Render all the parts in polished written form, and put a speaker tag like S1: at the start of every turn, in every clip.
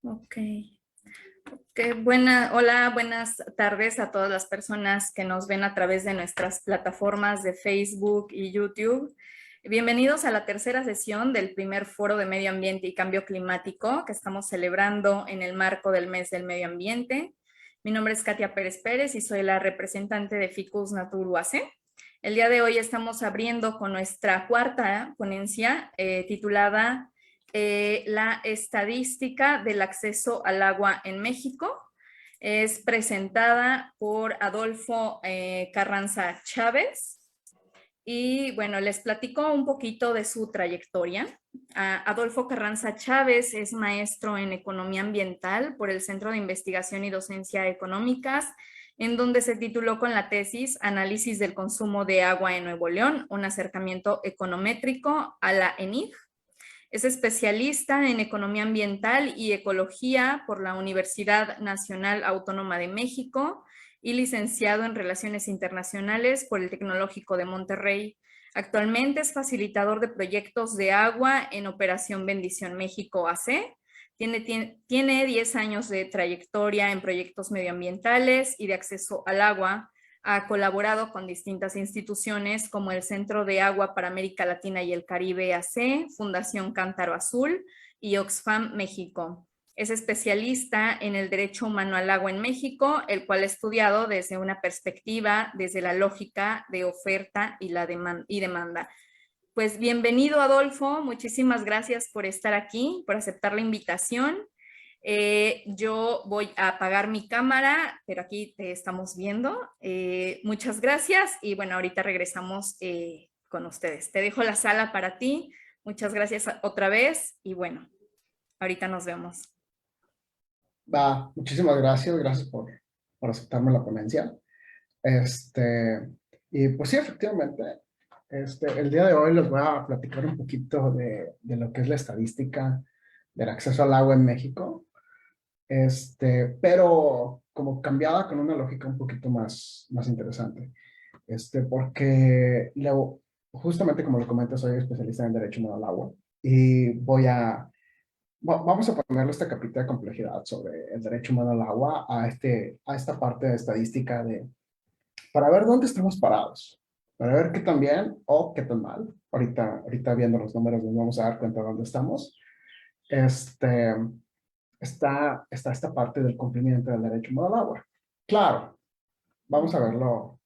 S1: Ok. Hola, buenas tardes a todas las personas que nos ven a través de nuestras plataformas de Facebook y YouTube. Bienvenidos a la tercera sesión del primer Foro de Medio Ambiente y Cambio Climático que estamos celebrando en el marco del Mes del Medio Ambiente. Mi nombre es Katia Pérez Pérez y soy la representante de Ficus Natur UAC. El día de hoy estamos abriendo con nuestra cuarta ponencia titulada la estadística del acceso al agua en México. Es presentada por Adolfo Carranza Chávez. Y bueno, les platico un poquito de su trayectoria. Adolfo Carranza Chávez es maestro en Economía Ambiental por el Centro de Investigación y Docencia Económicas, en donde se tituló con la tesis Análisis del consumo de agua en Nuevo León, un acercamiento econométrico a la ENIG. Es especialista en Economía Ambiental y Ecología por la Universidad Nacional Autónoma de México y licenciado en Relaciones Internacionales por el Tecnológico de Monterrey. Actualmente es facilitador de proyectos de agua en Operación Bendición México AC. Tiene 10 años de trayectoria en proyectos medioambientales y de acceso al agua. Ha colaborado con distintas instituciones como el Centro de Agua para América Latina y el Caribe AC, Fundación Cántaro Azul y Oxfam México. Es especialista en el derecho humano al agua en México, el cual ha estudiado desde una perspectiva, desde la lógica de oferta y demanda. Pues bienvenido, Adolfo. Muchísimas gracias por estar aquí, por aceptar la invitación. Yo voy a apagar mi cámara, pero aquí te estamos viendo. Muchas gracias y bueno, ahorita regresamos con ustedes. Te dejo la sala para ti. Muchas gracias otra vez y bueno, ahorita nos vemos.
S2: Muchísimas gracias, por aceptarme la ponencia. Y pues sí, efectivamente, el día de hoy les voy a platicar un poquito de lo que es la estadística del acceso al agua en México, pero como cambiada con una lógica un poquito más interesante, porque justamente como lo comenté, soy especialista en Derecho Humano al Agua y vamos a ponerle esta capita de complejidad sobre el derecho humano al agua a esta parte de estadística para ver dónde estamos parados, para ver qué tan bien o qué tan mal. Ahorita viendo los números nos vamos a dar cuenta de dónde estamos. Está esta parte del cumplimiento del derecho humano al agua. Claro, vamos a verlo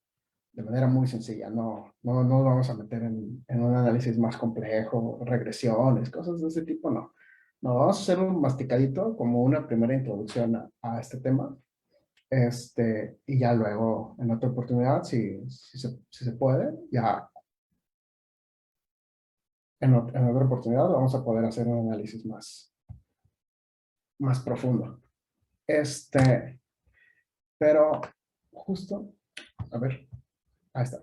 S2: de manera muy sencilla, no nos vamos a meter en un análisis más complejo, regresiones, cosas de ese tipo, no. No, vamos a hacer un masticadito como una primera introducción a este tema, y ya luego en otra oportunidad, si se puede, ya en otra oportunidad vamos a poder hacer un análisis más profundo. Pero justo, a ver, ahí está.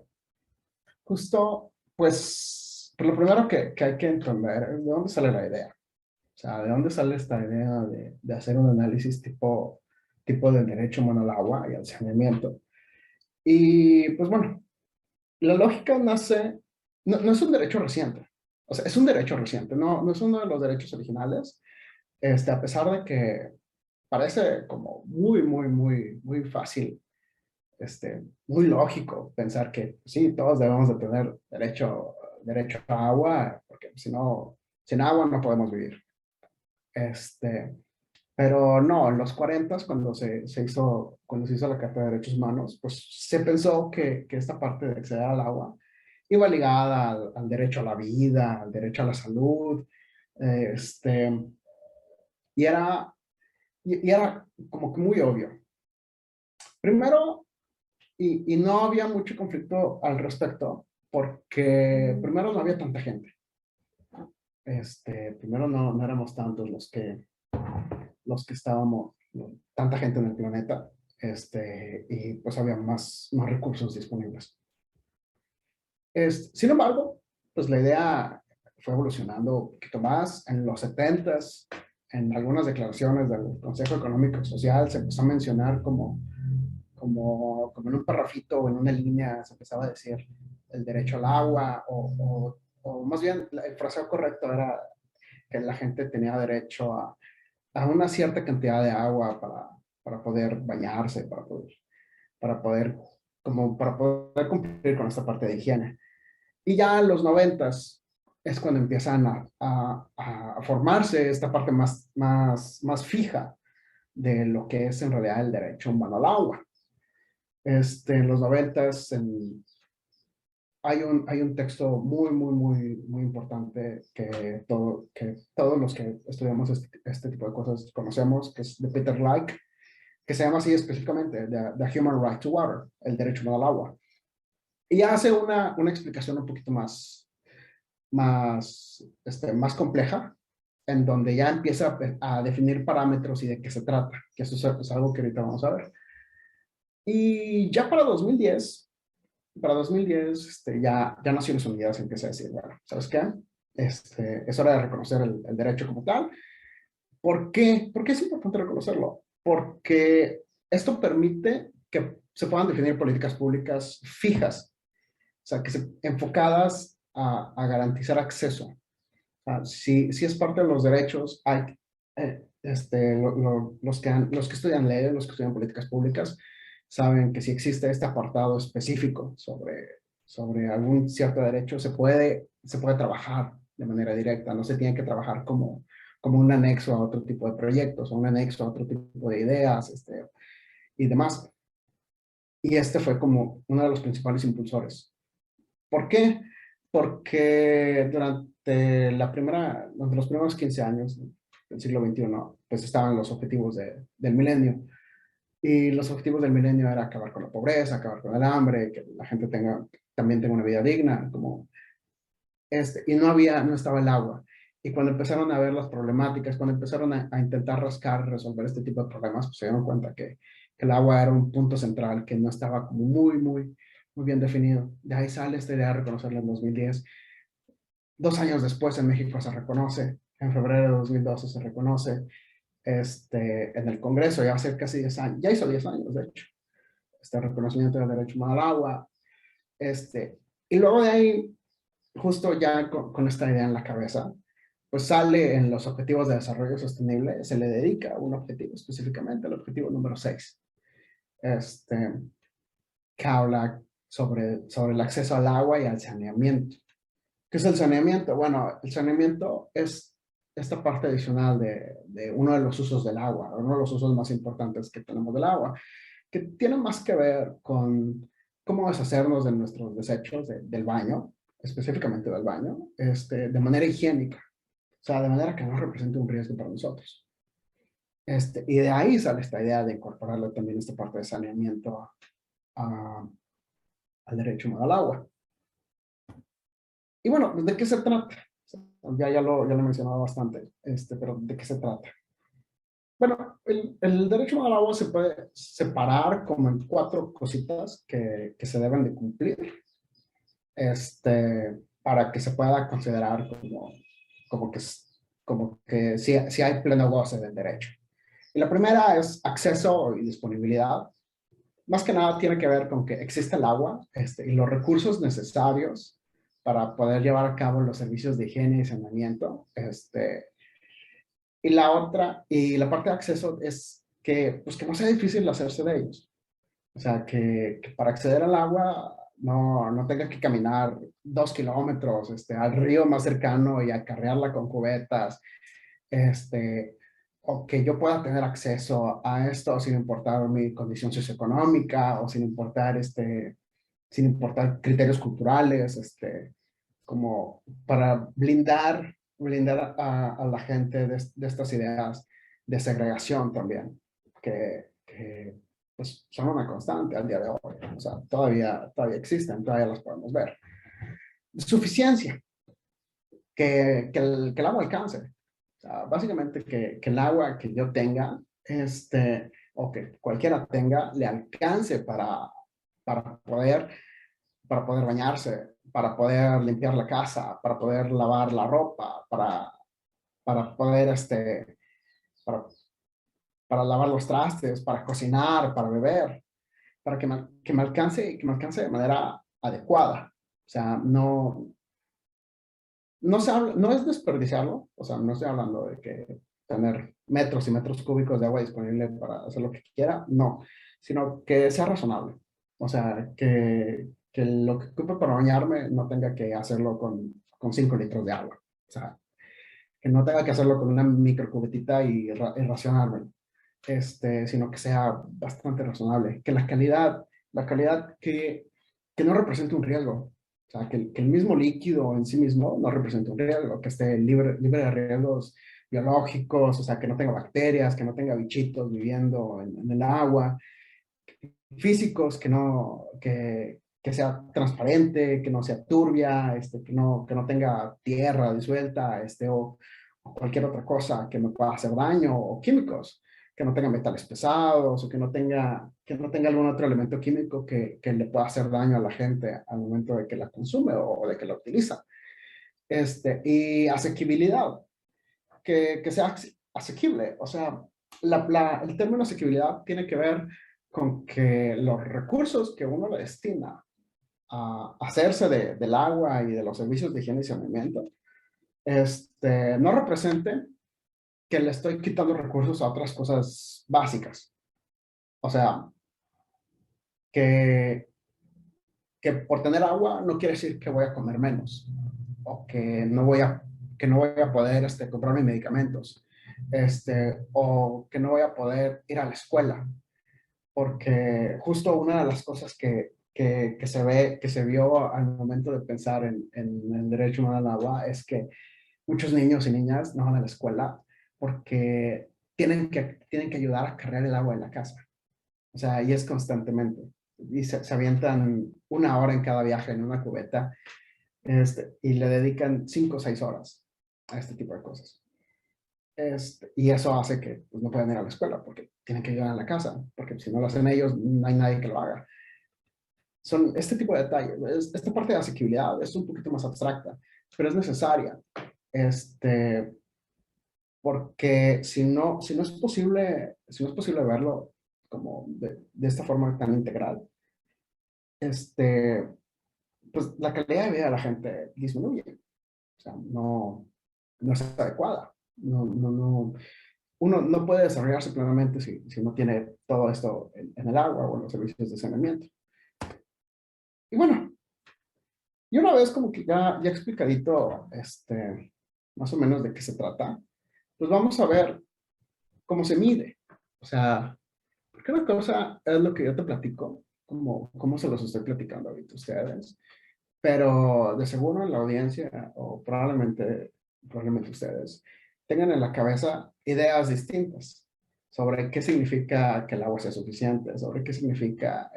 S2: Justo, pues lo primero que hay que entender es de dónde sale la idea. O sea, ¿de dónde sale esta idea de hacer un análisis tipo del derecho humano al agua y al saneamiento? Y pues bueno, la lógica nace, no es un derecho reciente. O sea, es un derecho reciente, no es uno de los derechos originales, a pesar de que parece como muy fácil, muy lógico pensar que sí, todos debemos de tener derecho a agua, porque si no, sin agua no podemos vivir. Pero no, en los 40, cuando se hizo la Carta de Derechos Humanos, pues se pensó que esta parte de acceder al agua iba ligada al derecho a la vida, al derecho a la salud, y era, y era como que muy obvio. Primero, y no había mucho conflicto al respecto, porque primero no había tanta gente. Primero no éramos tantos los que estábamos, tanta gente en el planeta, y pues había más recursos disponibles. Sin embargo, pues la idea fue evolucionando un poquito más. En los 70s, en algunas declaraciones del Consejo Económico y Social, se empezó a mencionar como en un parrafito o en una línea, se empezaba a decir el derecho al agua, o más bien el fraseo correcto era que la gente tenía derecho a una cierta cantidad de agua para poder bañarse, para poder, como para poder cumplir con esta parte de higiene. Y ya en los 90s es cuando empiezan a formarse esta parte más fija de lo que es en realidad el derecho humano al agua. En los 90s hay un texto muy importante que todos los que estudiamos este tipo de cosas conocemos, que es de Peter Leik, que se llama así específicamente, The Human Right to Water, el derecho humano al agua. Y hace una explicación un poquito más compleja, en donde ya empieza a definir parámetros y de qué se trata, que eso es algo que ahorita vamos a ver. Y ya para 2010 ya Naciones Unidas empieza a decir, bueno, ¿sabes qué? Es hora de reconocer el derecho como tal. ¿Por qué? ¿Por qué es importante reconocerlo? Porque esto permite que se puedan definir políticas públicas fijas, o sea, enfocadas a garantizar acceso. Si es parte de los derechos, los que estudian leyes, los que estudian políticas públicas, saben que si existe este apartado específico sobre algún cierto derecho, se puede trabajar de manera directa, no se tiene que trabajar como un anexo a otro tipo de proyectos, o un anexo a otro tipo de ideas, y demás. Y este fue como uno de los principales impulsores. ¿Por qué? Porque durante los primeros 15 años del siglo XXI, pues estaban los objetivos del milenio. Y los objetivos del milenio era acabar con la pobreza, acabar con el hambre, que la gente también tenga una vida digna, y no estaba el agua. Y cuando empezaron a ver las problemáticas, cuando empezaron a intentar rascar, resolver este tipo de problemas, pues se dieron cuenta que el agua era un punto central que no estaba como muy bien definido. De ahí sale esta idea de reconocerlo en 2010. 2 años después en México se reconoce, en febrero de 2012 se reconoce en el Congreso, ya hace casi 10 años, ya hizo 10 años de hecho, este reconocimiento del derecho humano al agua. Y luego de ahí, justo ya con esta idea en la cabeza, pues sale en los Objetivos de Desarrollo Sostenible, se le dedica un objetivo específicamente, el objetivo número 6, que habla sobre el acceso al agua y al saneamiento. ¿Qué es el saneamiento? Bueno, el saneamiento es esta parte adicional de uno de los usos del agua, uno de los usos más importantes que tenemos del agua, que tiene más que ver con cómo deshacernos de nuestros desechos del baño, específicamente del baño, de manera higiénica, o sea, de manera que no represente un riesgo para nosotros. Y de ahí sale esta idea de incorporarle también esta parte de saneamiento al derecho humano al agua. Y bueno, ¿de qué se trata? Ya lo he mencionado bastante, pero ¿de qué se trata? Bueno, el derecho al agua se puede separar como en 4 cositas que se deben de cumplir, para que se pueda considerar como que sí hay pleno goce del derecho. Y la primera es acceso y disponibilidad. Más que nada tiene que ver con que existe el agua, y los recursos necesarios para poder llevar a cabo los servicios de higiene y saneamiento. Y la parte de acceso es pues que no sea difícil hacerse de ellos. O sea, que para acceder al agua no tenga que caminar 2 kilómetros al río más cercano y acarrearla con cubetas. O que yo pueda tener acceso a esto sin importar mi condición socioeconómica o sin importar criterios culturales, como para blindar a la gente de estas ideas de segregación también, que pues son una constante al día de hoy. O sea, todavía existen, todavía las podemos ver. Suficiencia, que el agua alcance. O sea, básicamente que el agua que yo tenga, o que cualquiera tenga, le alcance para poder, para poder bañarse, para poder limpiar la casa, para poder lavar la ropa, para poder, para, para lavar los trastes, para cocinar, para beber, para que me alcance de manera adecuada. O sea, no es desperdiciarlo, o sea, no estoy hablando de que tener metros y metros cúbicos de agua disponible para hacer lo que quiera, no, sino que sea razonable. O sea, que lo que ocupe para bañarme no tenga que hacerlo con 5 litros de agua. O sea, que no tenga que hacerlo con una microcubetita y racionarme, sino que sea bastante razonable. Que la calidad que no represente un riesgo. O sea, que el mismo líquido en sí mismo no represente un riesgo, que esté libre de riesgos biológicos, o sea, que no tenga bacterias, que no tenga bichitos viviendo en el agua, físicos, que sea transparente, que no sea turbia, que no tenga tierra disuelta, o cualquier otra cosa que me pueda hacer daño, o químicos, que no tenga metales pesados, o que no tenga algún otro elemento químico que le pueda hacer daño a la gente al momento de que la consume o de que la utiliza. Y asequibilidad, que sea asequible. O sea, el término asequibilidad tiene que ver con que los recursos que uno le destina a hacerse del agua y de los servicios de higiene y saneamiento, no representen que le estoy quitando recursos a otras cosas básicas. O sea, que, que por tener agua no quiere decir que voy a comer menos o que no voy a poder comprar mis medicamentos, o que no voy a poder ir a la escuela, porque justo una de las cosas que se vio al momento de pensar en el derecho humano al agua es que muchos niños y niñas no van a la escuela porque tienen que ayudar a cargar el agua en la casa. O sea, y es constantemente. Y se avientan 1 hora en cada viaje en una cubeta, y le dedican 5 o 6 horas a este tipo de cosas. Y eso hace que pues, no puedan ir a la escuela porque tienen que ayudar en la casa, porque si no lo hacen ellos, no hay nadie que lo haga. Son este tipo de detalles. Esta parte de asequibilidad es un poquito más abstracta, pero es necesaria. Este, Porque si no es posible verlo como de esta forma tan integral, este, pues la calidad de vida de la gente disminuye. O sea, no es adecuada. Uno no puede desarrollarse plenamente si no tiene todo esto en el agua o en los servicios de saneamiento. Y bueno, y una vez como que ya explicadito, más o menos de qué se trata, pues vamos a ver cómo se mide. O sea, porque una cosa es lo que yo te platico, como se los estoy platicando ahorita a ustedes, pero de seguro en la audiencia, o probablemente ustedes, tengan en la cabeza ideas distintas sobre qué significa que el agua sea suficiente, sobre qué significa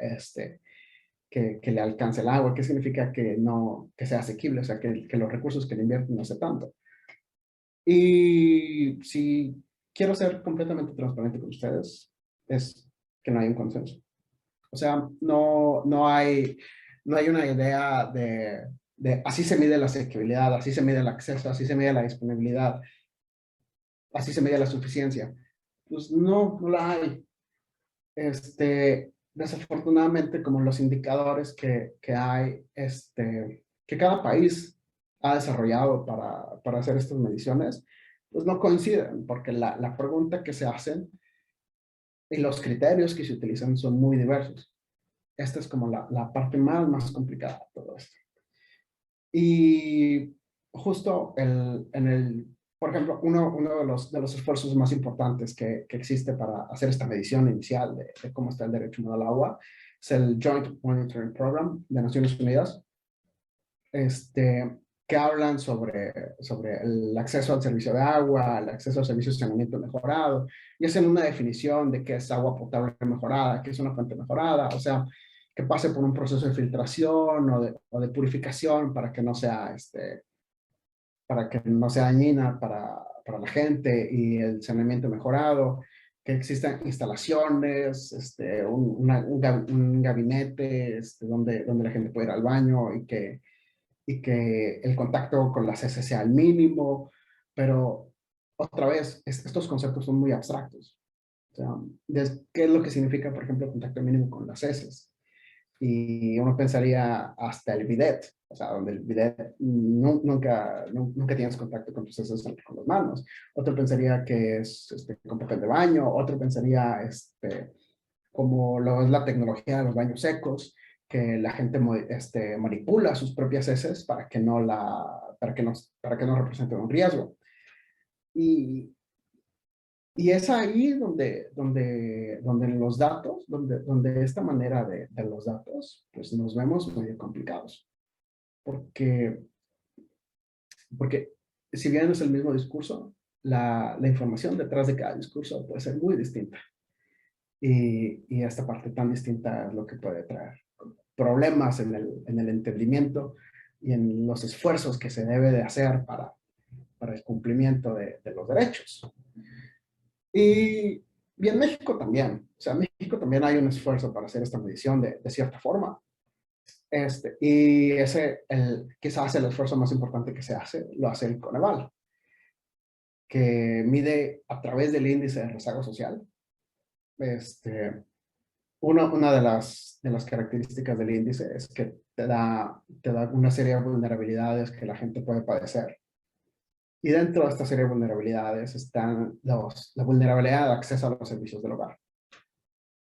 S2: que le alcance el agua, qué significa que sea asequible, o sea, que los recursos que le invierten no sea tanto. Y si quiero ser completamente transparente con ustedes, es que no hay un consenso. O sea, no hay una idea de así se mide la asequibilidad, así se mide el acceso, así se mide la disponibilidad, así se mide la suficiencia. Pues no la hay. Desafortunadamente, como los indicadores que hay, que cada país ha desarrollado para hacer estas mediciones, pues no coinciden, porque la pregunta que se hacen y los criterios que se utilizan son muy diversos. Esta es como la parte más complicada de todo esto. Y justo por ejemplo, uno de los esfuerzos más importantes que existe para hacer esta medición inicial de cómo está el derecho humano al agua es el Joint Monitoring Program de Naciones Unidas, que hablan sobre el acceso al servicio de agua, el acceso al servicio de saneamiento mejorado, y hacen una definición de qué es agua potable mejorada, qué es una fuente mejorada, o sea, que pase por un proceso de filtración o de purificación para que no sea dañina para la gente, y el saneamiento mejorado, que existan instalaciones, un gabinete donde la gente puede ir al baño y que el contacto con las heces sea al mínimo, pero otra vez, estos conceptos son muy abstractos. O sea, ¿qué es lo que significa, por ejemplo, contacto mínimo con las heces? Y uno pensaría hasta el bidet, O sea, donde el bidet nunca tienes contacto con tus heces con las manos. Otro pensaría que es con papel de baño. Otro pensaría como lo es la tecnología de los baños secos, que la gente manipula sus propias heces para que no representen un riesgo. Y, y es ahí donde los datos, donde esta manera de los datos, pues nos vemos medio complicados. Porque si bien es el mismo discurso, la información detrás de cada discurso puede ser muy distinta. Y esta parte tan distinta es lo que puede traer problemas en el entendimiento y en los esfuerzos que se debe de hacer para el cumplimiento de los derechos. Y en México también. O sea, en México también hay un esfuerzo para hacer esta medición de cierta forma. Y quizás el esfuerzo más importante que se hace, lo hace el Coneval, que mide a través del índice de rezago social. Una de las características del índice es que te da una serie de vulnerabilidades que la gente puede padecer. Y dentro de esta serie de vulnerabilidades están la vulnerabilidad de acceso a los servicios del hogar.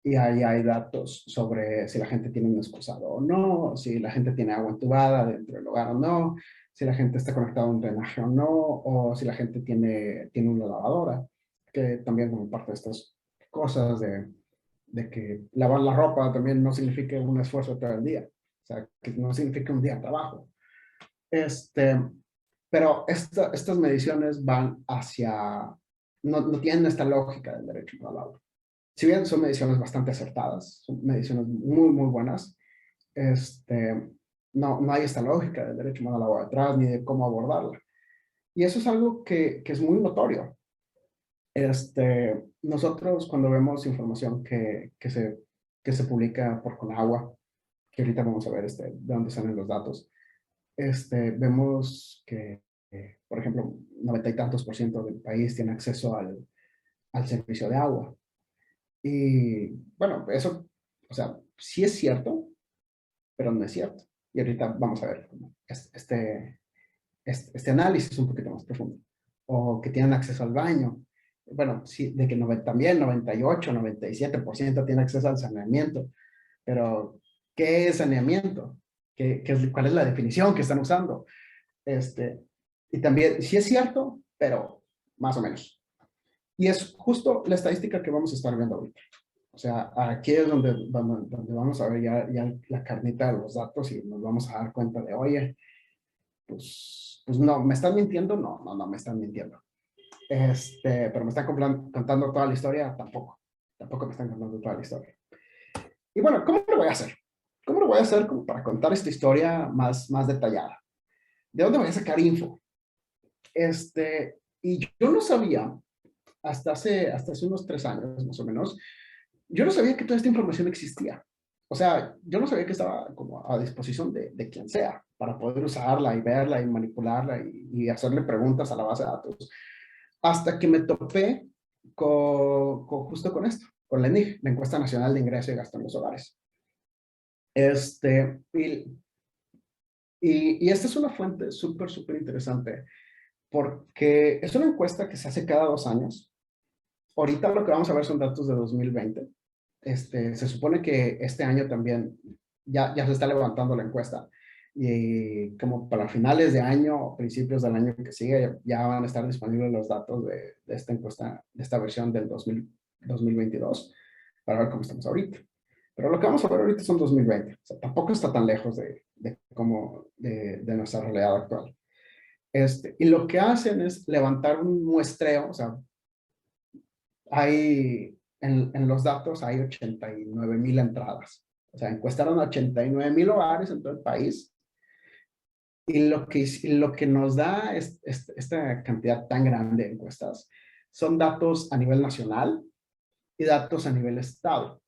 S2: Y ahí hay datos sobre si la gente tiene un excusado o no, si la gente tiene agua entubada dentro del hogar o no, si la gente está conectada a un drenaje o no, o si la gente tiene una lavadora, que también como parte de estas cosas de que lavar la ropa también no significa un esfuerzo todo el día, o sea, que no significa un día de trabajo. Pero estas mediciones van hacia, no tienen esta lógica del derecho al agua. Si bien son mediciones bastante acertadas, son mediciones muy, muy buenas, no hay esta lógica del derecho humano al agua detrás ni de cómo abordarla. Y eso es algo que es muy notorio. Nosotros cuando vemos información que se publica por Conagua, que ahorita vamos a ver de dónde salen los datos, vemos que, por ejemplo, 90 y tantos % del país tiene acceso al servicio de agua. Y bueno, eso, o sea, sí es cierto, pero no es cierto. Y ahorita vamos a ver este análisis un poquito más profundo. O que tienen acceso al baño. Bueno, sí, de que también 98, 97% tiene acceso al saneamiento. Pero, ¿qué es saneamiento? ¿Cuál es la definición que están usando? Y también, sí es cierto, pero más o menos. Y es justo la estadística que vamos a estar viendo ahorita. O sea, aquí es donde vamos a ver ya la carnita de los datos y nos vamos a dar cuenta de, oye, pues no, ¿me están mintiendo? No me están mintiendo. Pero me están contando toda la historia, tampoco me están contando toda la historia. Y bueno, ¿cómo lo voy a hacer? ¿Cómo lo voy a hacer como para contar esta historia más detallada? ¿De dónde voy a sacar info? Y yo no sabía, hasta hace unos 3 años más o menos, yo no sabía que toda esta información existía. O sea, yo no sabía que estaba como a disposición de quien sea para poder usarla y verla y manipularla y hacerle preguntas a la base de datos. Hasta que me topé justo con esto, con la ENIG, la Encuesta Nacional de Ingreso y Gasto en los Hogares. Y esta es una fuente súper, súper interesante porque es una encuesta que se hace cada 2 años. Ahorita lo que vamos a ver son datos de 2020. Se supone que este año también ya se está levantando la encuesta y como para finales de año o principios del año que sigue ya van a estar disponibles los datos de esta encuesta, de esta versión del 2022 para ver cómo estamos ahorita. Pero lo que vamos a ver ahorita son 2020, o sea, tampoco está tan lejos de nuestra realidad actual. Y lo que hacen es levantar un muestreo, o sea, en los datos hay 89,000 entradas. O sea, encuestaron a 89,000 hogares en todo el país. Y lo que nos da esta cantidad tan grande de encuestas son datos a nivel nacional y datos a nivel estado.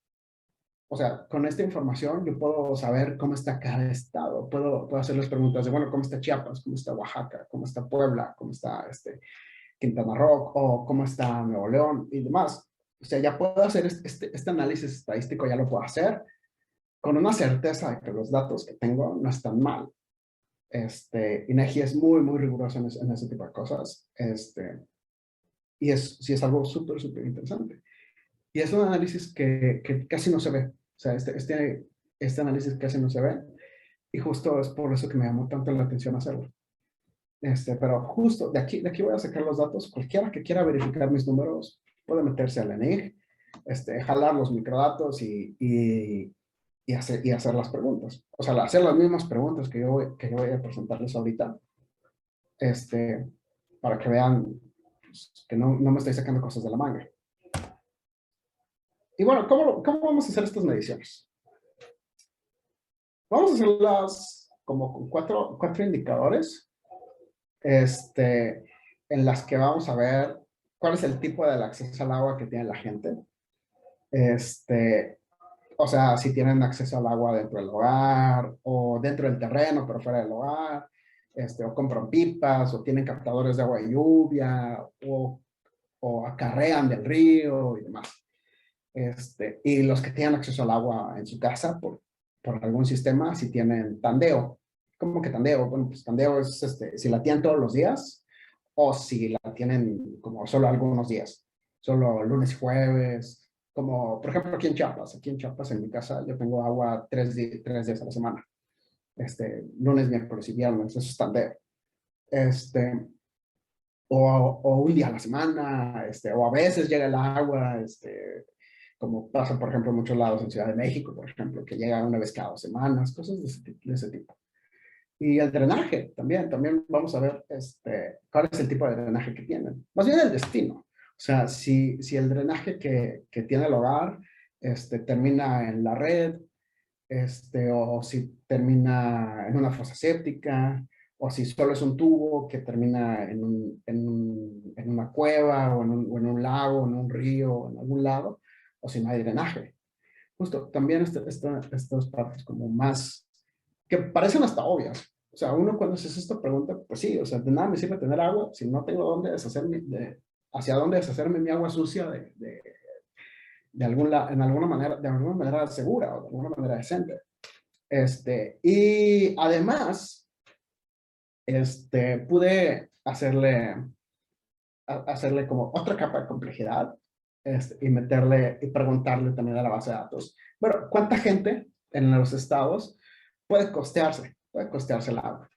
S2: O sea, con esta información yo puedo saber cómo está cada estado. Puedo hacerles preguntas de, bueno, ¿cómo está Chiapas? ¿Cómo está Oaxaca? ¿Cómo está Puebla? ¿Cómo está Quintana Roo? ¿O cómo está Nuevo León? Y demás. O sea, ya puedo hacer este análisis estadístico, ya lo puedo hacer con una certeza de que los datos que tengo no están mal. INEGI es muy, muy riguroso en ese tipo de cosas. Y sí es algo súper, súper interesante. Y es un análisis que casi no se ve. O sea, este análisis casi no se ve. Y justo es por eso que me llamó tanto la atención hacerlo. Pero justo de aquí voy a sacar los datos. Cualquiera que quiera verificar mis números puede meterse al ENIG, jalar los microdatos y hacer las preguntas. O sea, hacer las mismas preguntas que yo voy a presentarles ahorita, para que vean pues, que no me estoy sacando cosas de la manga. Y bueno, ¿cómo vamos a hacer estas mediciones? Vamos a hacerlas como con cuatro indicadores, en las que vamos a ver cuál es el tipo del acceso al agua que tiene la gente. O sea, si tienen acceso al agua dentro del hogar o dentro del terreno, pero fuera del hogar, o compran pipas o tienen captadores de agua de lluvia o acarrean del río y demás. Y los que tienen acceso al agua en su casa por algún sistema, si tienen tandeo. ¿Cómo que tandeo? Bueno, pues tandeo es si la tienen todos los días o si la tienen como solo algunos días, solo lunes y jueves, como por ejemplo aquí en Chiapas en mi casa yo tengo agua 3 días a la semana, lunes, miércoles y viernes, eso es tandeo. O un día a la semana, o a veces llega el agua, como pasa, por ejemplo, en muchos lados en Ciudad de México, por ejemplo, que llega una vez cada 2 semanas, cosas de ese tipo. Y el drenaje también vamos a ver cuál es el tipo de drenaje que tienen. Más bien el destino. O sea, si el drenaje que tiene el hogar termina en la red, o si termina en una fosa séptica, o si solo es un tubo que termina en una cueva, o en un lago, en un río, o en algún lado, o si no hay drenaje. Justo, también estas partes como más, que parecen hasta obvias. O sea, uno cuando se hace esta pregunta, pues sí, o sea, de nada me sirve tener agua si no tengo hacia dónde deshacerme mi agua sucia en alguna manera, de alguna manera segura o de alguna manera decente. Y además, pude hacerle como otra capa de complejidad, y preguntarle también a la base de datos. Bueno, ¿cuánta gente en los estados puede costearse el agua?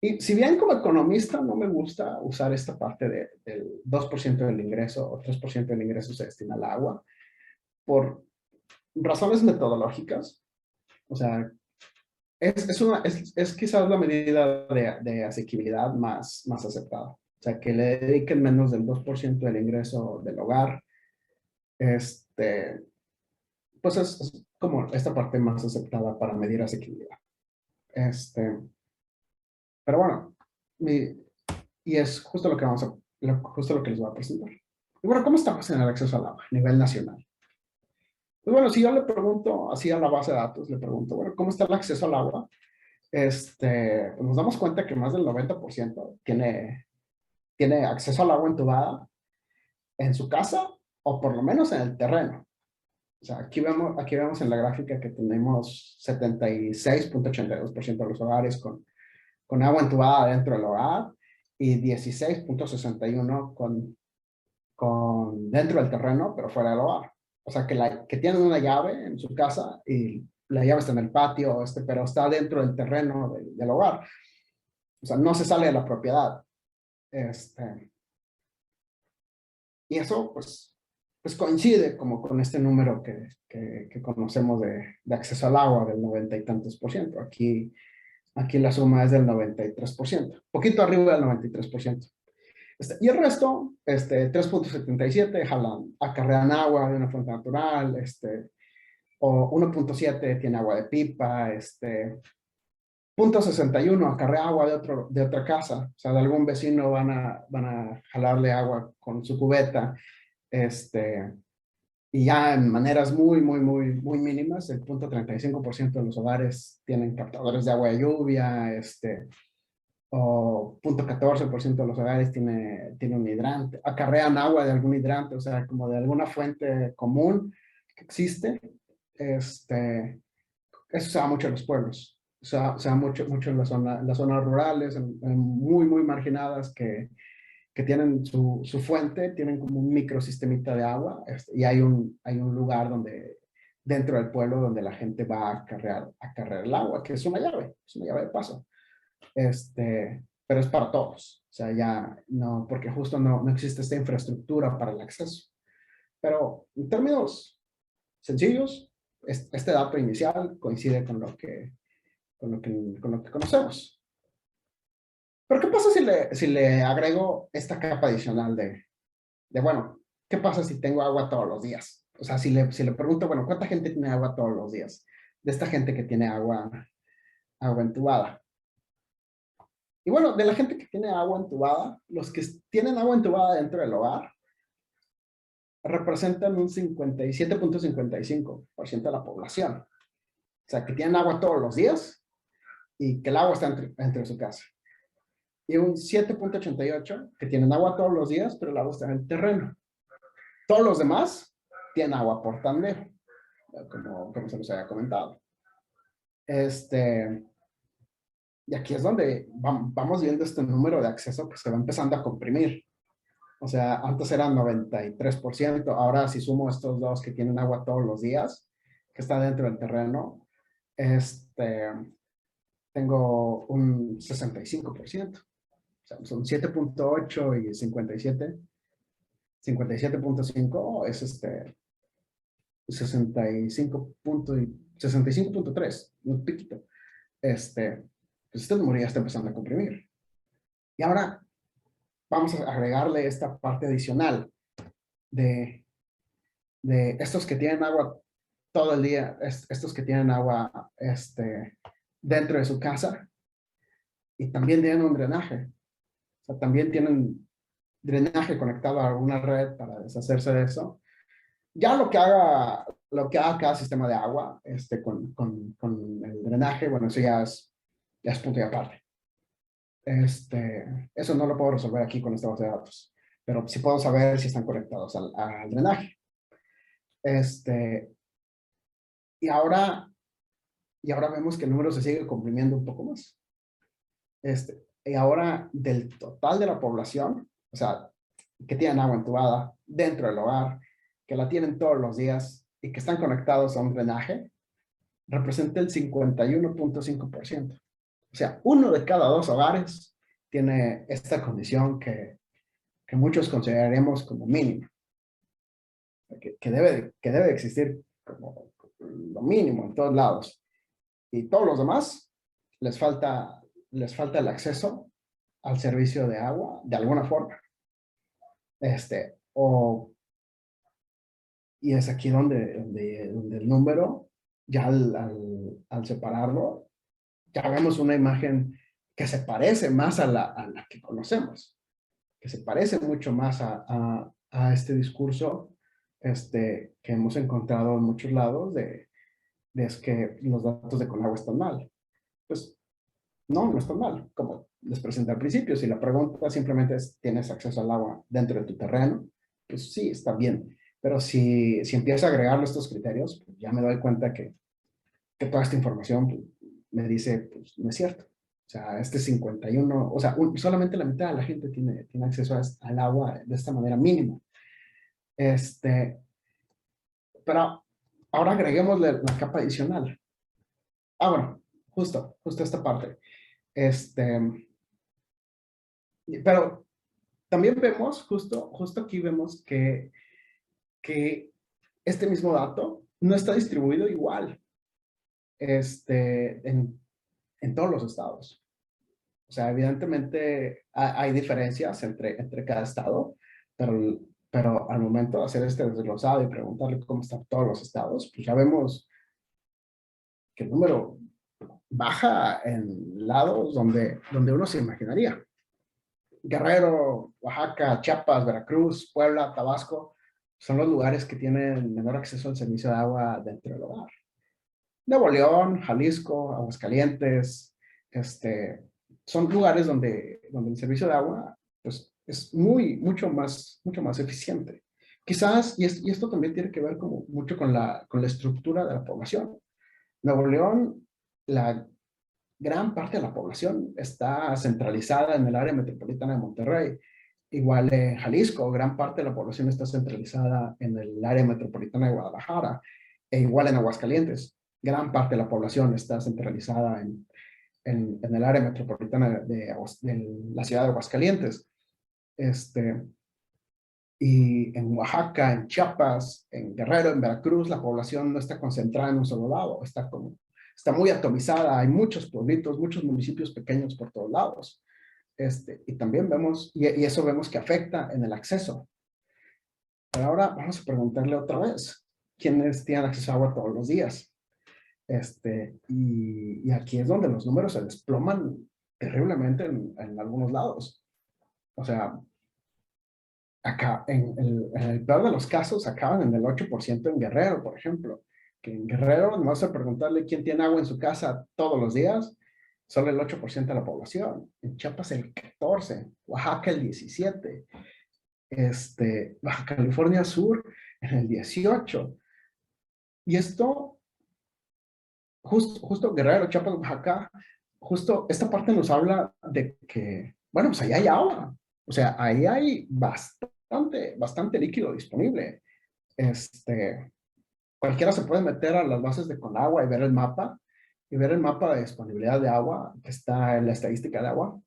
S2: Y si bien como economista no me gusta usar esta parte del 2% del ingreso o 3% del ingreso se destina al agua, por razones metodológicas, o sea, es quizás la medida de asequibilidad más aceptada. O sea, que le dediquen menos del 2% del ingreso del hogar, pues es como esta parte más aceptada para medir asequibilidad. Pero bueno, y es justo lo que justo lo que les voy a presentar. Y bueno, ¿cómo estamos en el acceso al agua a nivel nacional? Pues bueno, si yo le pregunto así a la base de datos, le pregunto, bueno, ¿cómo está el acceso al agua? Pues nos damos cuenta que más del 90% tiene acceso al agua entubada en su casa o por lo menos en el terreno. O sea, aquí vemos en la gráfica que tenemos 76.82% de los hogares con agua entubada dentro del hogar y 16.61% con dentro del terreno, pero fuera del hogar. O sea, que tienen una llave en su casa y la llave está en el patio, pero está dentro del terreno del hogar. O sea, no se sale de la propiedad. Y eso, pues coincide como con este número que conocemos de acceso al agua del 90 y tantos por ciento. Aquí la suma es del 93%, poquito arriba del 93%. Y el resto, 3.77 acarrean agua de una fuente natural, o 1.7 tiene agua de pipa, 0.61 acarrea agua de otra casa, o sea, de algún vecino van a jalarle agua con su cubeta, y ya en maneras muy, muy, muy, muy mínimas, el 0.35% de los hogares tienen captadores de agua de lluvia, o 0.14% de los hogares tiene un hidrante, acarrean agua de algún hidrante, o sea, como de alguna fuente común que existe, eso se da mucho en los pueblos. se da mucho, mucho en las zonas rurales, en muy, muy marginadas que tienen su fuente, tienen como un microsistemita de agua, y hay un lugar donde, dentro del pueblo, donde la gente va a carrear el agua, que es una llave de paso. Pero es para todos. O sea, ya no, porque justo no existe esta infraestructura para el acceso. Pero en términos sencillos, este dato inicial coincide con lo que conocemos. Pero ¿qué pasa si le agrego esta capa adicional bueno, ¿qué pasa si tengo agua todos los días? O sea, si le pregunto, bueno, ¿cuánta gente tiene agua todos los días? De esta gente que tiene agua entubada. Y bueno, de la gente que tiene agua entubada, los que tienen agua entubada dentro del hogar representan un 57.55% de la población. O sea, que tienen agua todos los días y que el agua está entre su casa. Y un 7.88% que tienen agua todos los días, pero el agua está en el terreno. Todos los demás tienen agua por tandeo, como se los había comentado. Y aquí es donde vamos viendo este número de acceso que se va empezando a comprimir. O sea, antes eran 93%, ahora si sumo estos dos que tienen agua todos los días, que está dentro del terreno, tengo un 65%. O sea, son 7.8 y 57.5 es 65.3, un piquito. Pues este número ya está empezando a comprimir. Y ahora vamos a agregarle esta parte adicional de estos que tienen agua todo el día, estos que tienen agua dentro de su casa y también tienen un drenaje. O sea, también tienen drenaje conectado a alguna red para deshacerse de eso. Ya lo que haga cada sistema de agua con el drenaje, bueno, eso ya es punto y aparte. Eso no lo puedo resolver aquí con esta base de datos, pero sí puedo saber si están conectados al drenaje. Y ahora, vemos que el número se sigue comprimiendo un poco más. Y ahora del total de la población, o sea, que tienen agua entubada dentro del hogar, que la tienen todos los días y que están conectados a un drenaje, representa el 51.5%. O sea, uno de cada dos hogares tiene esta condición que muchos consideraremos como mínima, que debe existir como lo mínimo en todos lados. Y todos los demás les falta el acceso al servicio de agua de alguna forma. Y es aquí donde el número, ya al separarlo, ya vemos una imagen que se parece más a la que conocemos, que se parece mucho más a este discurso que hemos encontrado en muchos lados de es que los datos de Conagua están mal. Pues no están mal, como les presenté al principio. Si la pregunta simplemente es, ¿tienes acceso al agua dentro de tu terreno? Pues sí, está bien. Pero si empiezo a agregarle estos criterios, pues ya me doy cuenta que toda esta información pues, me dice, pues no es cierto. O sea, 51, o sea, solamente la mitad de la gente tiene acceso al agua de esta manera mínima. Pero ahora agreguémosle la capa adicional. Bueno, justo esta parte. Pero también vemos, justo aquí vemos que este mismo dato no está distribuido igual en todos los estados. O sea, evidentemente hay diferencias entre cada estado, pero al momento de hacer este desglosado y preguntarle cómo están todos los estados, pues ya vemos que el número baja en lados donde uno se imaginaría. Guerrero, Oaxaca, Chiapas, Veracruz, Puebla, Tabasco, son los lugares que tienen menor acceso al servicio de agua dentro del hogar. Nuevo León, Jalisco, Aguascalientes, son lugares donde el servicio de agua pues, es mucho más eficiente. Quizás, y esto también tiene que ver mucho con la estructura de la población. Nuevo León, la gran parte de la población está centralizada en el área metropolitana de Monterrey. Igual en Jalisco, gran parte de la población está centralizada en el área metropolitana de Guadalajara. E igual en Aguascalientes, gran parte de la población está centralizada en el área metropolitana de la ciudad de Aguascalientes. Y en Oaxaca, en Chiapas, en Guerrero, en Veracruz, la población no está concentrada en un solo lado, está muy atomizada, hay muchos pueblitos, muchos municipios pequeños por todos lados. Y también vemos, y eso vemos que afecta en el acceso. Pero ahora vamos a preguntarle otra vez, ¿quiénes tienen acceso a agua todos los días? Y aquí es donde los números se desploman terriblemente en algunos lados. O sea, acá, en el peor de los casos, acaban en el 8% en Guerrero, por ejemplo. Que en Guerrero, no vas a preguntarle quién tiene agua en su casa todos los días, solo el 8% de la población. En Chiapas el 14%, Oaxaca el 17%, Baja California Sur en el 18%. Y esto, justo Guerrero, Chiapas, Oaxaca, justo esta parte nos habla de que, bueno, pues ahí hay agua. O sea, ahí hay bastante líquido disponible. Cualquiera se puede meter a las bases de Conagua y ver el mapa de disponibilidad de agua que está en la estadística de agua.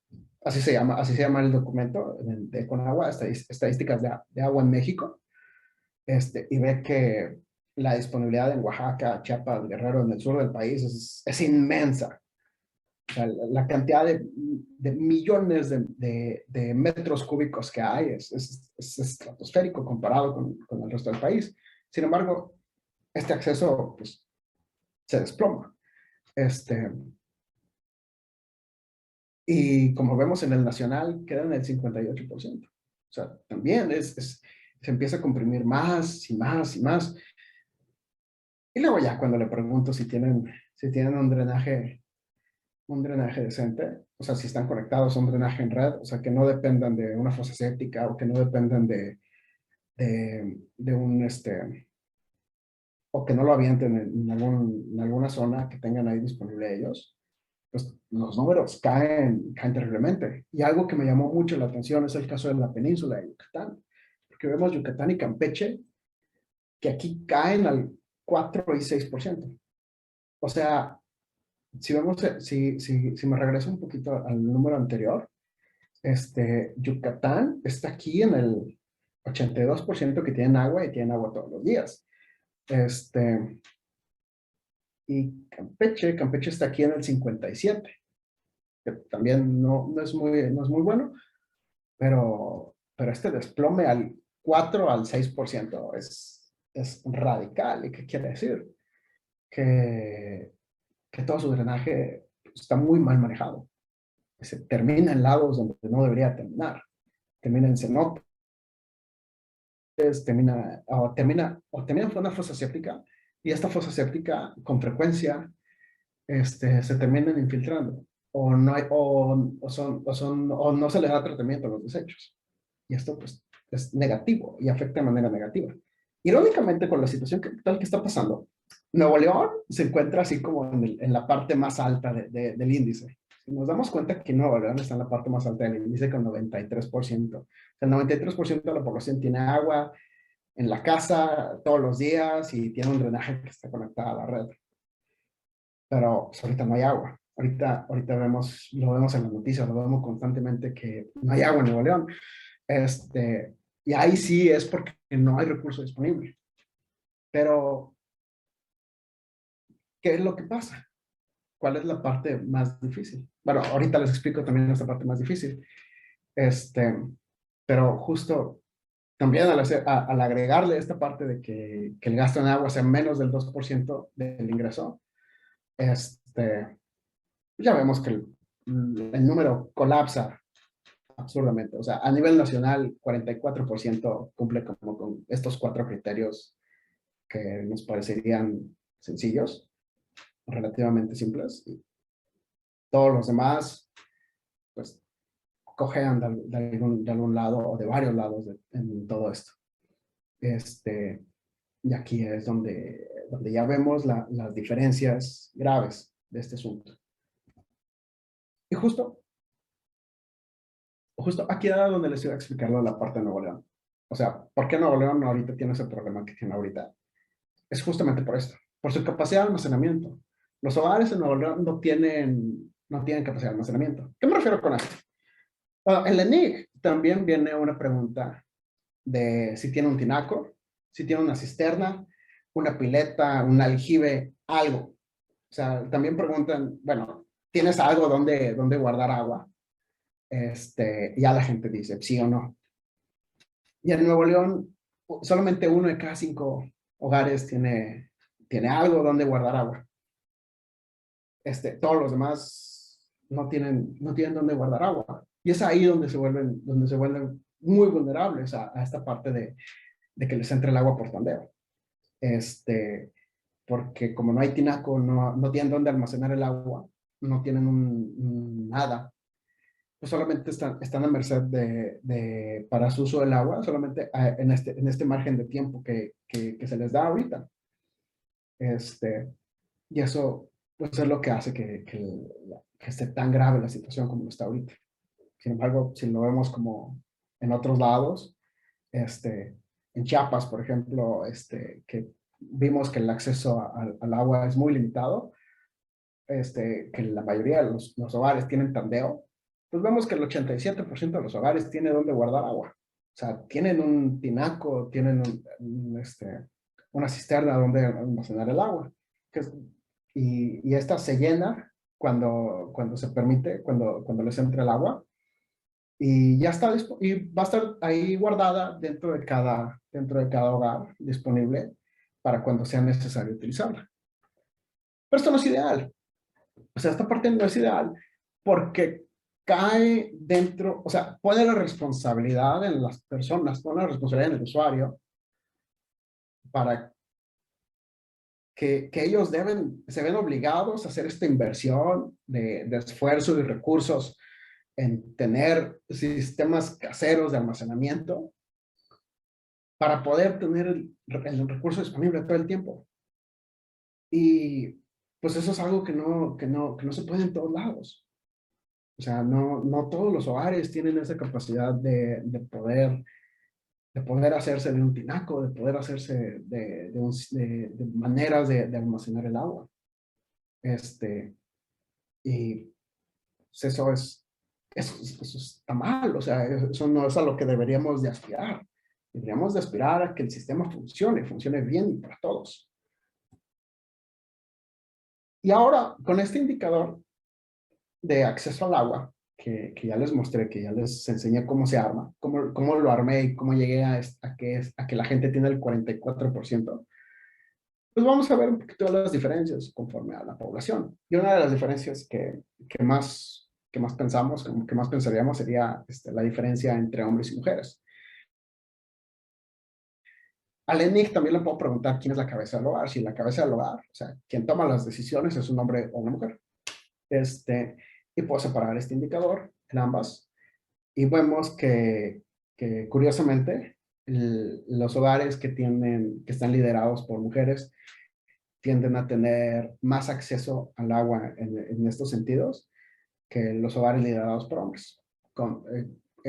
S2: Así se llama el documento de Conagua, estadísticas de agua en México. Y ve que la disponibilidad en Oaxaca, Chiapas, Guerrero, en el sur del país es inmensa. O sea, la cantidad de millones de metros cúbicos que hay es estratosférico comparado con el resto del país. Sin embargo, este acceso pues, se desploma. Y como vemos en el nacional, queda en el 58%. O sea, también se empieza a comprimir más y más y más. Y luego ya cuando le pregunto si tienen un drenaje decente, o sea, si están conectados a un drenaje en red, o sea, que no dependan de una fosa séptica o que no dependan de un, o que no lo avienten en alguna zona que tengan ahí disponible ellos, pues los números caen terriblemente. Y algo que me llamó mucho la atención es el caso de la península de Yucatán, porque vemos Yucatán y Campeche, que aquí caen al 4 y 6%. O sea, si me regreso un poquito al número anterior, Yucatán está aquí en el 82% que tienen agua y tienen agua todos los días. Y Campeche está aquí en el 57%, que también no es muy bueno, pero este desplome al 4 al 6% es radical. ¿Y qué quiere decir? Que todo su drenaje está muy mal manejado. Se termina en lagos donde no debería terminar. Termina en cenotes, termina en una fosa séptica, y esta fosa séptica con frecuencia se terminan infiltrando o no hay, o no se le da tratamiento a los desechos. Y esto pues es negativo y afecta de manera negativa. Irónicamente, con la situación tal que está pasando, Nuevo León se encuentra así como en la parte más alta del índice. Si nos damos cuenta que Nuevo León está en la parte más alta del índice con 93%. O sea, el 93% de la población tiene agua en la casa todos los días y tiene un drenaje que está conectado a la red. Pero pues, ahorita no hay agua. Ahorita lo vemos en las noticias, lo vemos constantemente que no hay agua en Nuevo León. Y ahí sí es porque no hay recurso disponible. Pero, ¿qué es lo que pasa? ¿Cuál es la parte más difícil? Bueno, ahorita les explico también esta parte más difícil. Pero justo también al agregarle esta parte de que el gasto en agua sea menos del 2% del ingreso, ya vemos que el número colapsa absurdamente. O sea, a nivel nacional, 44% cumple como con estos 4 criterios que nos parecerían sencillos, relativamente simples. Y todos los demás, pues, cojean de algún lado o de varios lados en todo esto. Y aquí es donde ya vemos las diferencias graves de este asunto. Y justo aquí era donde les iba a explicar lo de la parte de Nuevo León. O sea, ¿por qué Nuevo León ahorita tiene ese problema que tiene ahorita? Es justamente por esto, por su capacidad de almacenamiento. Los hogares en Nuevo León no tienen capacidad de almacenamiento. ¿Qué me refiero con esto? Bueno, en la ENIC también viene una pregunta de si tiene un tinaco, si tiene una cisterna, una pileta, un aljibe, algo. O sea, también preguntan, bueno, ¿tienes algo donde guardar agua? Ya la gente dice sí o no. Y en Nuevo León, solamente 1 de cada 5 hogares tiene algo donde guardar agua. Todos los demás no tienen donde guardar agua. Y es ahí donde se vuelven muy vulnerables a esta parte de que les entre el agua por tandeo. Porque como no hay tinaco, no tienen donde almacenar el agua, no tienen nada, pues solamente están a merced para su uso del agua, solamente en este margen de tiempo que se les da ahorita. Y eso pues es lo que hace que esté tan grave la situación como está ahorita. Sin embargo, si lo vemos como en otros lados, en Chiapas, por ejemplo, que vimos que el acceso al agua es muy limitado, que la mayoría de los hogares tienen tandeo, pues vemos que el 87% de los hogares tiene donde guardar agua. O sea, tienen un tinaco, tienen una cisterna donde almacenar el agua. Que y esta se llena cuando se permite, cuando les entra el agua, y ya está, y va a estar ahí guardada dentro de cada hogar, disponible para cuando sea necesario utilizarla. Pero esto no es ideal. O sea, esta parte no es ideal porque cae dentro, o sea, pone la responsabilidad en las personas, pone la responsabilidad en el usuario para que ellos se ven obligados a hacer esta inversión de esfuerzo y recursos en tener sistemas caseros de almacenamiento para poder tener el recurso disponible todo el tiempo. Y pues eso es algo que no se puede en todos lados. O sea, no todos los hogares tienen esa capacidad de poder hacerse de un tinaco, de poder hacerse de maneras de almacenar el agua. Y pues eso está mal. O sea, eso no es a lo que deberíamos de aspirar. Deberíamos de aspirar a que el sistema funcione bien para todos. Y ahora, con este indicador de acceso al agua, que ya les mostré, que ya les enseñé cómo se arma, cómo lo armé y cómo llegué a que la gente tiene el 44%, pues vamos a ver un poquito las diferencias conforme a la población. Y una de las diferencias que más pensamos, que más pensaríamos, sería la diferencia entre hombres y mujeres. Al ENIC también le puedo preguntar quién es la cabeza del hogar. Si la cabeza del hogar, o sea, quien toma las decisiones es un hombre o una mujer. Y puedo separar este indicador en ambas. Y vemos que curiosamente, los hogares que están liderados por mujeres tienden a tener más acceso al agua en estos sentidos que los hogares liderados por hombres.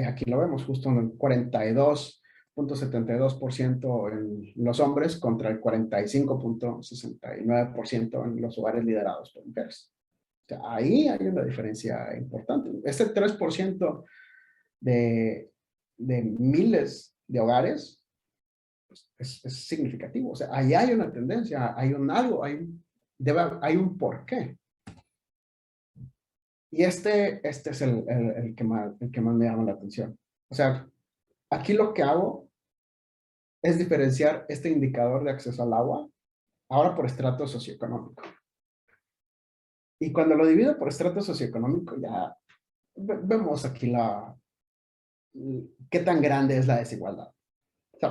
S2: Aquí lo vemos justo en el 42.72% en los hombres contra el 45.69% en los hogares liderados por mujeres. O sea, ahí hay una diferencia importante. Este 3% de miles de hogares pues, es significativo. O sea, ahí hay una tendencia, hay un algo, hay un porqué. Y este es el que más me llama la atención. O sea, aquí lo que hago es diferenciar este indicador de acceso al agua ahora por estrato socioeconómico. Y cuando lo divido por estrato socioeconómico, ya vemos aquí qué tan grande es la desigualdad.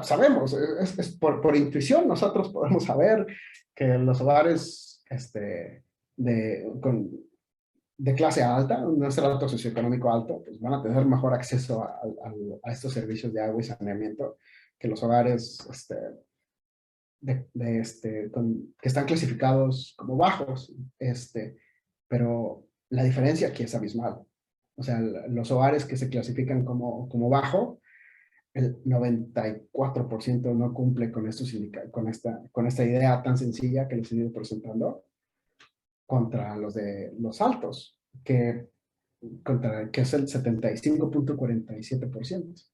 S2: Sabemos, por intuición, nosotros podemos saber que los hogares de clase alta, un estrato socioeconómico alto, pues van a tener mejor acceso a estos servicios de agua y saneamiento que los hogares que están clasificados como bajos. Pero la diferencia aquí es abismal. O sea, los hogares que se clasifican como bajo, el 94% no cumple con, con esta idea tan sencilla que les he ido presentando contra los de los altos, que es el 75.47%.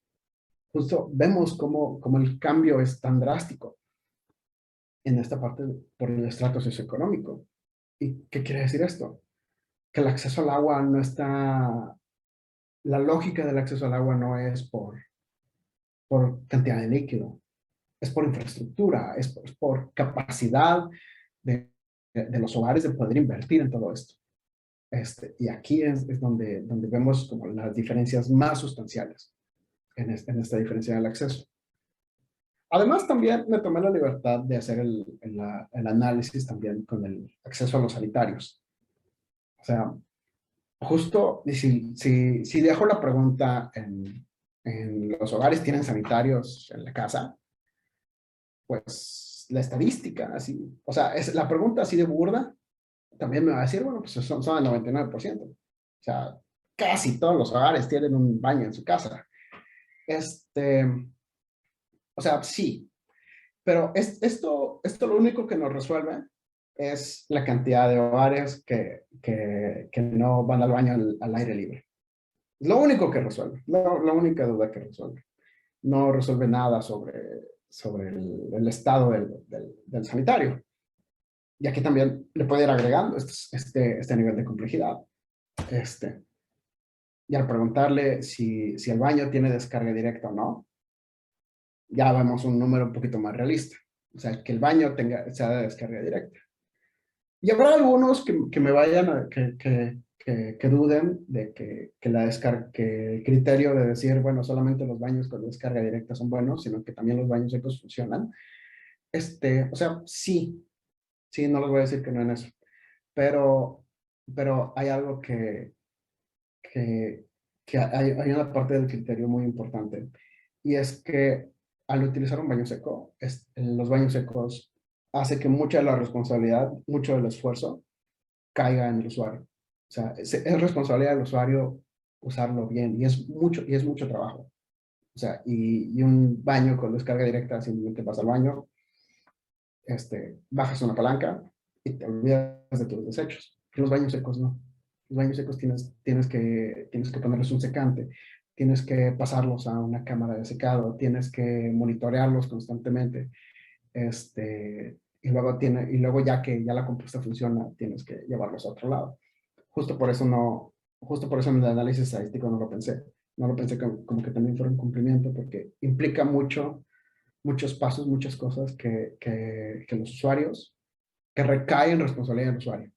S2: Justo vemos cómo el cambio es tan drástico en esta parte por el estrato socioeconómico. ¿Y qué quiere decir esto? Que el acceso al agua no está, la lógica del acceso al agua no es por cantidad de líquido, es por infraestructura, es por capacidad de los hogares de poder invertir en todo esto. Y aquí es donde vemos como las diferencias más sustanciales en esta diferencia del acceso. Además, también me tomé la libertad de hacer el análisis también con el acceso a los sanitarios. O sea, justo, y si dejo la pregunta en los hogares tienen sanitarios en la casa, pues la estadística, así, o sea, es la pregunta así de burda, también me va a decir, bueno, pues son el 99%. O sea, casi todos los hogares tienen un baño en su casa. O sea, sí, pero esto lo único que nos resuelve es la cantidad de hogares que no van al baño al aire libre. Es lo único que resuelve, la única duda que resuelve. No resuelve nada sobre el estado del sanitario. Y aquí también le puede ir agregando este nivel de complejidad. Y al preguntarle si el baño tiene descarga directa o no, ya vemos un número un poquito más realista. O sea, que el baño sea de descarga directa. Y habrá algunos que me vayan que duden de que el criterio de decir, bueno, solamente los baños con descarga directa son buenos, sino que también los baños secos funcionan. O sea, sí, no les voy a decir que no en eso, pero, pero hay algo que, que hay una parte del criterio muy importante, y es que al utilizar un baño seco, los baños secos hace que mucha de la responsabilidad, mucho del esfuerzo, caiga en el usuario. O sea, es responsabilidad del usuario usarlo bien, y es mucho trabajo. O sea, y un baño con descarga directa, simplemente vas al baño, bajas una palanca y te olvidas de tus desechos. Los baños secos no. Los baños secos tienes que ponerles un secante, tienes que pasarlos a una cámara de secado, tienes que monitorearlos constantemente. Y luego ya que ya la composta funciona, tienes que llevarlos a otro lado. Justo por eso en el análisis estadístico no lo pensé. No lo pensé como que también fuera un cumplimiento, porque implica muchos pasos, muchas cosas que los usuarios, que recaen en responsabilidad del usuario.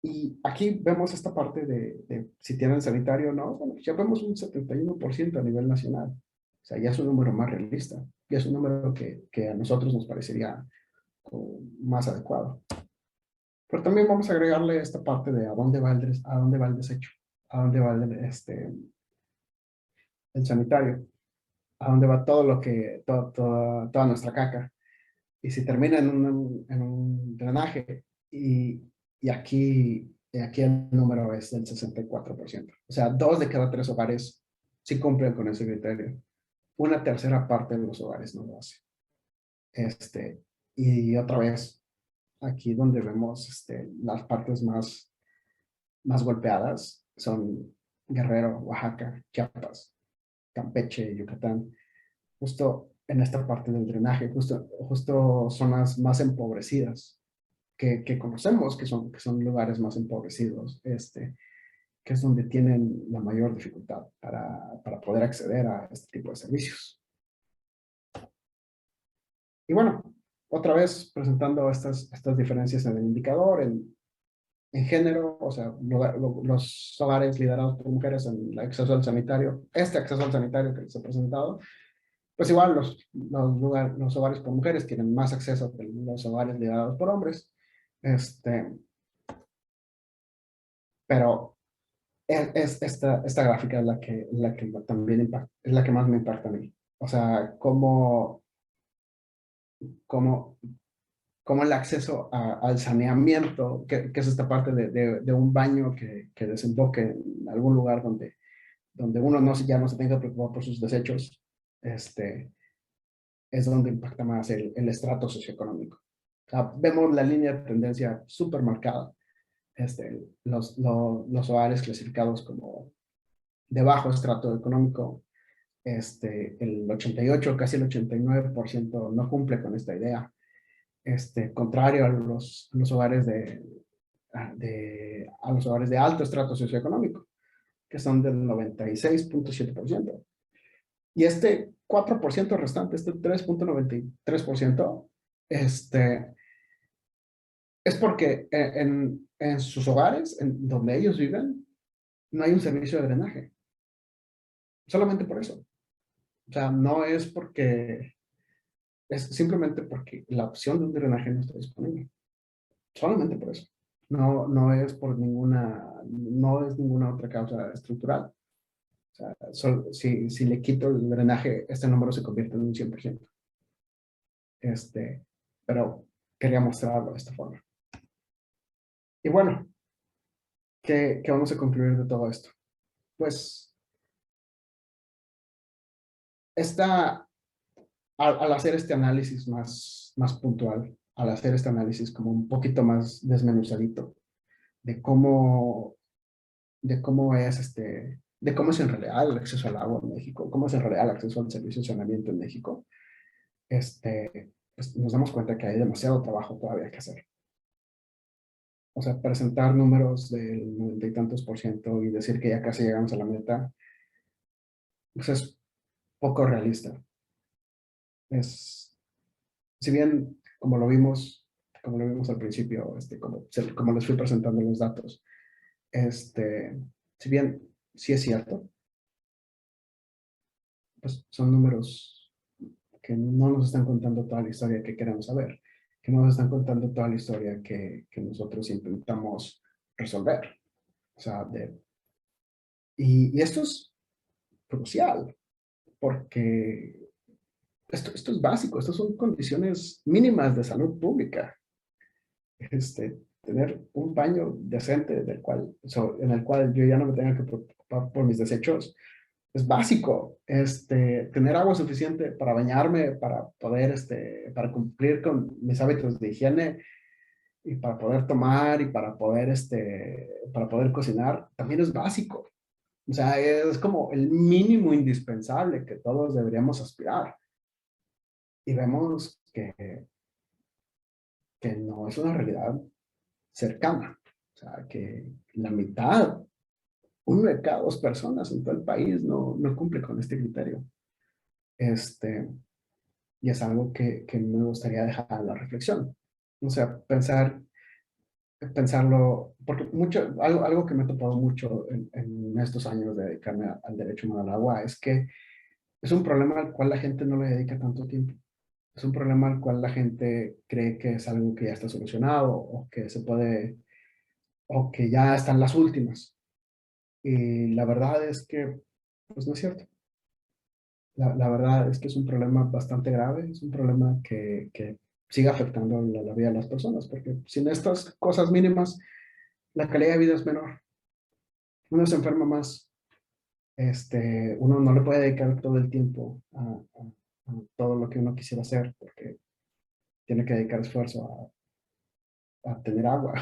S2: Y aquí vemos esta parte de si tienen sanitario o no. Bueno, ya vemos un 71% a nivel nacional. O sea, ya es un número más realista. Ya es un número que a nosotros nos parecería más adecuado. Pero también vamos a agregarle esta parte de a dónde va el desecho, a dónde va el sanitario, a dónde va todo toda nuestra caca. Y si termina en un drenaje, y aquí el número es del 64%. O sea, 2 de cada 3 hogares sí cumplen con ese criterio. Una tercera parte de los hogares no lo hace. Y otra vez, aquí donde vemos las partes más golpeadas son Guerrero, Oaxaca, Chiapas, Campeche, Yucatán, justo en esta parte del drenaje, justo zonas más empobrecidas que conocemos, que son lugares más empobrecidos, que es donde tienen la mayor dificultad para poder acceder a este tipo de servicios. Y bueno, otra vez presentando estas diferencias en el indicador, en género, o sea, los hogares liderados por mujeres en el acceso al sanitario, acceso al sanitario que les he presentado, pues igual los hogares por mujeres tienen más acceso que los hogares liderados por hombres. Pero esta gráfica es la que también impacta, es la que más me impacta a mí. O sea, cómo como el acceso al saneamiento, que es esta parte de un baño que desemboque en algún lugar donde uno ya no se tenga que preocupar por sus desechos, es donde impacta más el estrato socioeconómico. O sea, vemos la línea de tendencia súper marcada. Los hogares clasificados como de bajo estrato económico, el 88, casi el 89% no cumple con esta idea. Contrario a los hogares a los hogares de alto estrato socioeconómico, que son del 96.7%. Y este 4% restante, este 3.93%, es porque en sus hogares, en donde ellos viven, no hay un servicio de drenaje. Solamente por eso. O sea, no es porque, es simplemente porque la opción de un drenaje no está disponible. Solamente por eso. No es por no es ninguna otra causa estructural. O sea, si le quito el drenaje, este número se convierte en un 100%. Pero quería mostrarlo de esta forma. Y bueno, ¿qué vamos a concluir de todo esto? Pues, al hacer este análisis más puntual, al hacer este análisis como un poquito más desmenuzadito de cómo, de cómo es de cómo es en realidad el acceso al agua en México, cómo es en realidad el acceso al servicio de saneamiento en México, pues nos damos cuenta que hay demasiado trabajo todavía que hacer. O sea, presentar números del 90 y tantos por ciento y decir que ya casi llegamos a la meta, pues es poco realista. Si bien, como lo vimos al principio, como les fui presentando los datos, si bien sí es cierto, pues son números que no nos están contando toda la historia que queremos saber, que no nos están contando toda la historia que nosotros intentamos resolver. O sea, y esto es crucial, porque esto es básico, estas son condiciones mínimas de salud pública. Tener un baño decente en el cual yo ya no me tenga que preocupar por mis desechos, es básico. Tener agua suficiente para bañarme, para cumplir con mis hábitos de higiene y para poder tomar y para poder cocinar, también es básico. O sea, es como el mínimo indispensable que todos deberíamos aspirar. Y vemos que no es una realidad cercana. O sea, que la mitad, uno de cada dos personas en todo el país no cumple con este criterio. Y es algo que me gustaría dejar a la reflexión. O sea, pensarlo, porque algo que me he topado mucho en estos años de dedicarme al derecho humano al agua es que es un problema al cual la gente no le dedica tanto tiempo. Es un problema al cual la gente cree que es algo que ya está solucionado o que ya están las últimas. Y la verdad es que, pues no es cierto. La verdad es que es un problema bastante grave, es un problema que sigue afectando la vida de las personas, porque sin estas cosas mínimas, la calidad de vida es menor. Uno se enferma más, uno no le puede dedicar todo el tiempo a todo lo que uno quisiera hacer, porque tiene que dedicar esfuerzo a tener agua.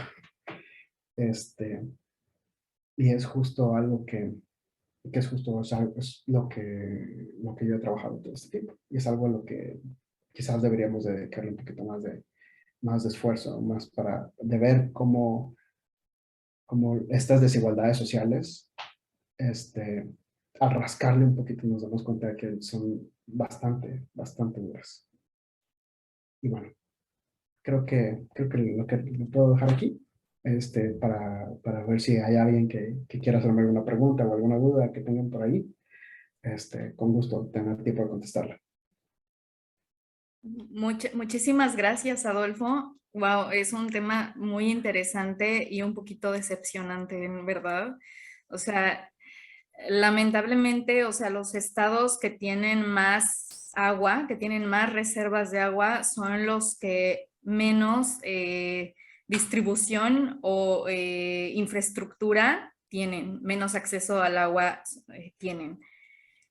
S2: Este, y es justo algo que es justo, o sea, es lo que yo he trabajado todo este tiempo. Y es algo a lo que quizás deberíamos de dedicarle un poquito más de esfuerzo, de ver cómo estas desigualdades sociales, al rascarle un poquito nos damos cuenta de que son bastante duras. Y bueno, creo que lo puedo dejar aquí, para ver si hay alguien que quiera hacerme alguna pregunta o alguna duda que tengan por ahí. Con gusto tener tiempo de contestarla.
S1: Muchísimas gracias, Adolfo. Wow, es un tema muy interesante y un poquito decepcionante, en verdad. O sea, lamentablemente, o sea, los estados que tienen más agua, que tienen más reservas de agua, son los que menos distribución o infraestructura tienen, menos acceso al agua tienen.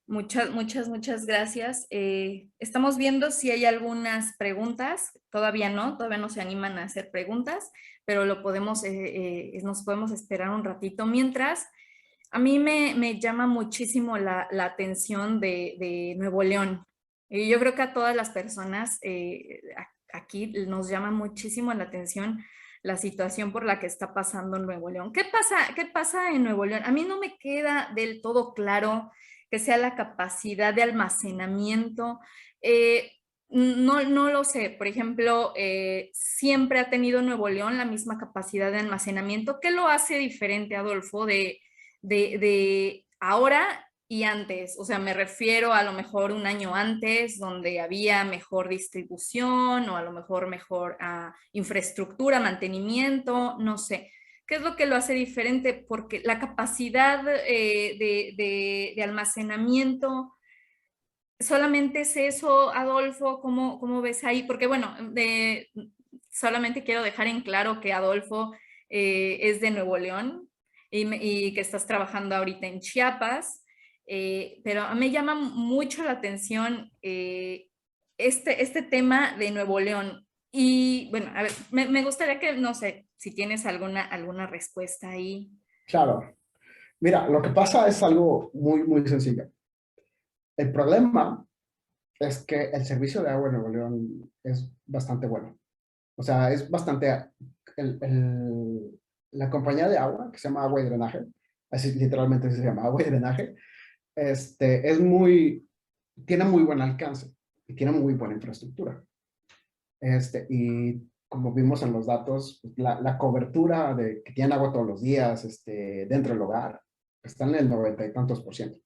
S1: Muchas gracias. Estamos viendo si hay algunas preguntas. Todavía no se animan a hacer preguntas, pero lo podemos, nos podemos esperar un ratito. Mientras, a mí me llama muchísimo la atención de Nuevo León. Y yo creo que a todas las personas aquí nos llama muchísimo la atención la situación por la que está pasando en Nuevo León. Qué pasa en Nuevo León? A mí no me queda del todo claro que sea la capacidad de almacenamiento. No lo sé. Por ejemplo, siempre ha tenido Nuevo León la misma capacidad de almacenamiento. ¿Qué lo hace diferente, Adolfo, de ahora y antes? O sea, me refiero a lo mejor un año antes, donde había mejor distribución o a lo mejor infraestructura, mantenimiento, no sé. ¿Qué es lo que lo hace diferente? Porque la capacidad de almacenamiento, solamente es eso, Adolfo. ¿Cómo ves ahí? Porque bueno, solamente quiero dejar en claro que Adolfo es de Nuevo León y que estás trabajando ahorita en Chiapas, pero me llama mucho la atención este tema de Nuevo León. Y bueno, a ver, me gustaría que, no sé, si tienes alguna respuesta ahí.
S2: Claro. Mira, lo que pasa es algo muy, muy sencillo. El problema es que el servicio de agua en Nuevo León es bastante bueno. O sea, es bastante... la compañía de agua, que se llama Agua y Drenaje, así literalmente se llama Agua y Drenaje, es tiene muy buen alcance y tiene muy buena infraestructura. Y como vimos en los datos, pues, la cobertura de que tienen agua todos los días dentro del hogar está en el 90 y tantos por ciento.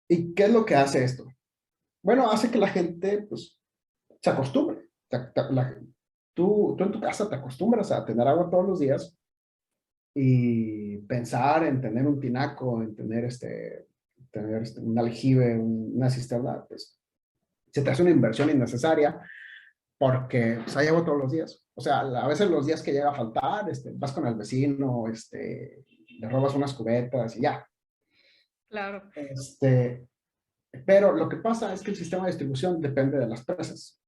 S2: ¿Y qué es lo que hace esto? Bueno, hace que la gente pues, se acostumbre. Tú en tu casa te acostumbras a tener agua todos los días y pensar en tener un tinaco, en tener un aljibe, una cisterna, pues se te hace una inversión innecesaria porque pues, hay agua todos los días. O sea, a veces los días que llega a faltar, vas con el vecino, le robas unas cubetas y ya.
S1: Claro.
S2: Pero lo que pasa es que el sistema de distribución depende de las presas.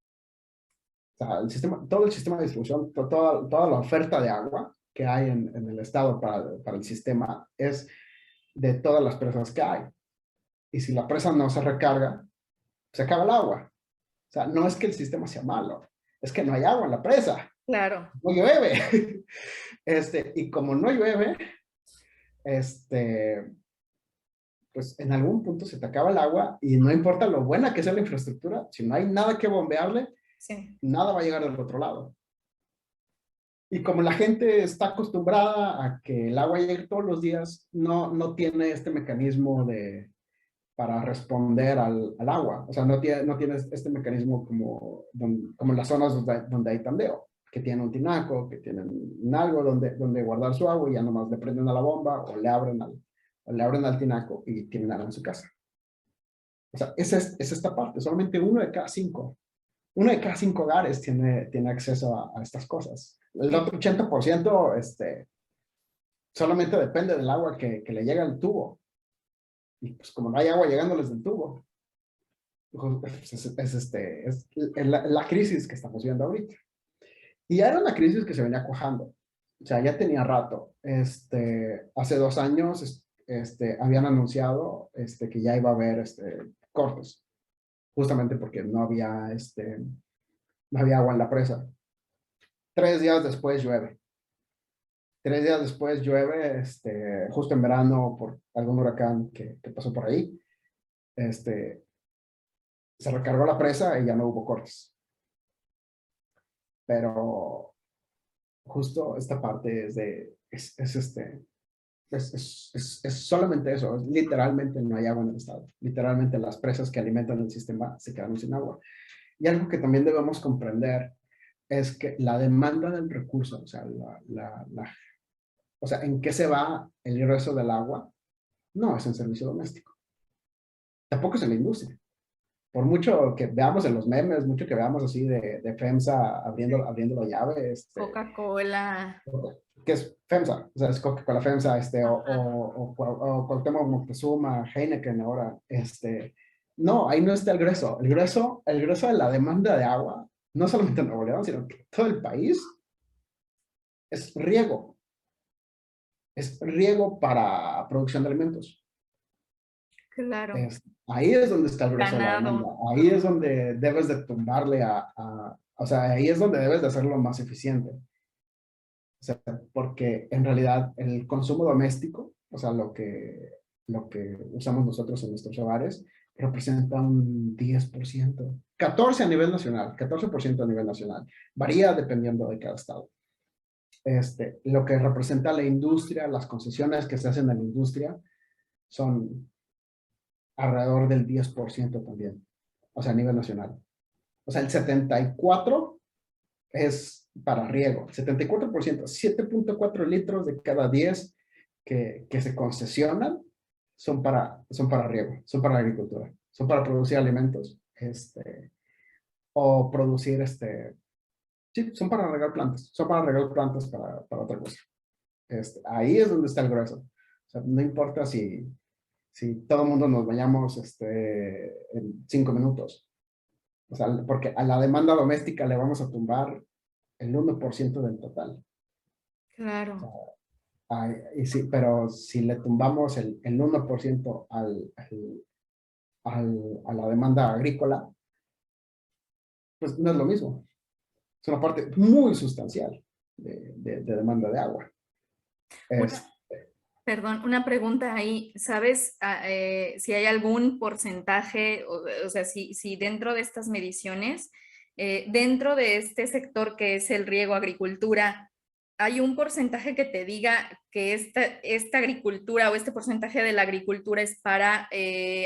S2: O sea, todo el sistema de distribución, toda la oferta de agua que hay en el estado para el sistema es de todas las presas que hay. Y si la presa no se recarga, se acaba el agua. O sea, no es que el sistema sea malo, es que no hay agua en la presa,
S1: Claro.
S2: no llueve. Y como no llueve, pues en algún punto se te acaba el agua y no importa lo buena que sea la infraestructura, si no hay nada que bombearle,
S1: Sí.
S2: nada va a llegar del otro lado. Y como la gente está acostumbrada a que el agua llegue todos los días, no tiene este mecanismo para responder al agua. O sea, no tiene este mecanismo como en las zonas donde hay tandeo, que tienen un tinaco, que tienen un algo donde guardar su agua y ya nomás le prenden a la bomba o le abren al tinaco y tienen agua en su casa. O sea, es esta parte. Solamente uno de cada cinco hogares tiene acceso a estas cosas. El otro 80% solamente depende del agua que le llega al tubo. Y pues como no hay agua llegándoles del tubo, pues, es la crisis que estamos viendo ahorita. Y ya era una crisis que se venía cuajando. O sea, ya tenía rato. Hace 2 años habían anunciado que ya iba a haber cortes, justamente porque no había agua en la presa. 3 días después llueve. 3 días después llueve, justo en verano, por algún huracán que pasó por ahí. Se recargó la presa y ya no hubo cortes. Pero justo esta parte es solamente eso. Literalmente no hay agua en el estado. Literalmente las presas que alimentan el sistema se quedaron sin agua. Y algo que también debemos comprender es que la demanda del recurso, o sea, o sea, ¿en qué se va el ingreso del agua? No es en servicio doméstico. Tampoco es en la industria. Por mucho que veamos en los memes, mucho que veamos así de FEMSA abriendo la llave,
S1: Coca-Cola.
S2: ¿qué es FEMSA? O sea, es Coca-Cola FEMSA,
S1: Ajá.
S2: o Cuauhtémoc Moctezuma, Heineken ahora, no, ahí no está el grueso. El grueso de la demanda de agua, no solamente en Nuevo León, sino que todo el país, es riego. Es riego para producción de alimentos.
S1: Claro.
S2: Ahí es donde está el grueso de la demanda.
S1: Ganado.
S2: Ahí es donde debes de tumbarle o sea, ahí es donde debes de hacerlo más eficiente. O sea, porque en realidad el consumo doméstico, o sea, lo que usamos nosotros en nuestros hogares, representa un 10%, 14 a nivel nacional, 14% a nivel nacional. Varía dependiendo de cada estado. Lo que representa la industria, las concesiones que se hacen en la industria, son alrededor del 10% también, o sea, a nivel nacional. O sea, el 74% es para riego, 74%, 7.4 litros de cada 10 que se concesionan son para riego, son para agricultura, son para producir alimentos, o producir, sí, son para regar plantas, son para regar plantas para otra cosa. Ahí es donde está el grueso. O sea, no importa si todo el mundo nos vayamos en 5 minutos. O sea, porque a la demanda doméstica le vamos a tumbar el 1% del total. O sea,
S1: Claro.
S2: y sí, pero si le tumbamos el 1% a la demanda agrícola, pues no es lo mismo. Es una parte muy sustancial de demanda de agua.
S1: Una,
S2: Es,
S1: perdón, una pregunta ahí. ¿Sabes si hay algún porcentaje, o sea, si dentro de estas mediciones, dentro de este sector que es el riego agricultura, hay un porcentaje que te diga que esta agricultura o este porcentaje de la agricultura es para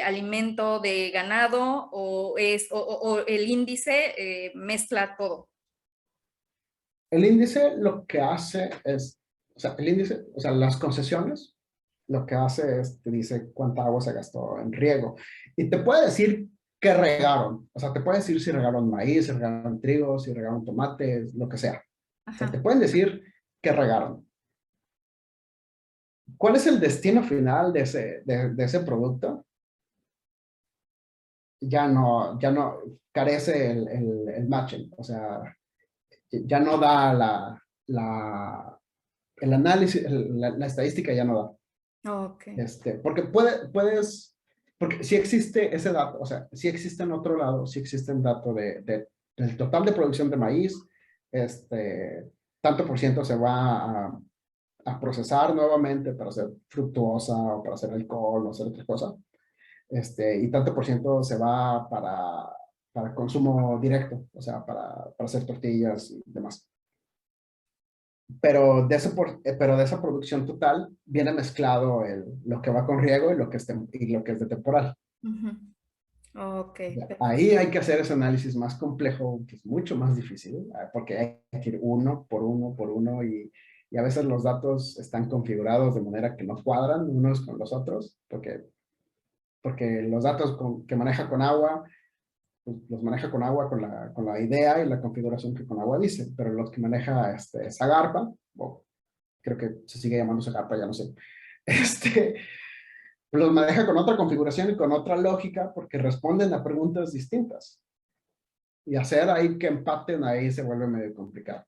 S1: alimento de ganado o el índice mezcla todo?
S2: el índice lo que hace es, o sea, el índice, o sea, las concesiones, lo que hace es, te dice cuánta agua se gastó en riego. Y te puede decir qué regaron. O sea, te puede decir si regaron maíz, si regaron trigo, si regaron tomates, lo que sea. O sea, te
S1: Ajá.
S2: pueden decir qué regaron. ¿Cuál es el destino final de ese producto? Ya no carece el matching. O sea, ya no da el análisis, la estadística ya no da.
S1: Ok.
S2: Porque porque si existe ese dato, o sea, si existe en otro lado, si existe un dato del total de producción de maíz, tanto por ciento se va a procesar nuevamente para hacer fructuosa o para hacer alcohol o hacer otra cosa, y tanto por ciento se va para consumo directo, o sea, para hacer tortillas y demás. Pero de esa producción total viene mezclado lo que va con riego y lo que es de temporal.
S1: Ujú. Ok,
S2: Ahí
S1: perfecto.
S2: hay que hacer ese análisis más complejo, que es mucho más difícil, porque hay que ir uno por uno por uno y a veces los datos están configurados de manera que no cuadran unos con los otros, porque los datos que maneja con agua pues, los maneja con agua, con la idea y la configuración que con agua dice, pero los que maneja Zagarpa, o creo que se sigue llamando Zagarpa, ya no sé, este, los maneja con otra configuración y con otra lógica porque responden a preguntas distintas. Y hacer ahí que empaten, ahí se vuelve medio complicado.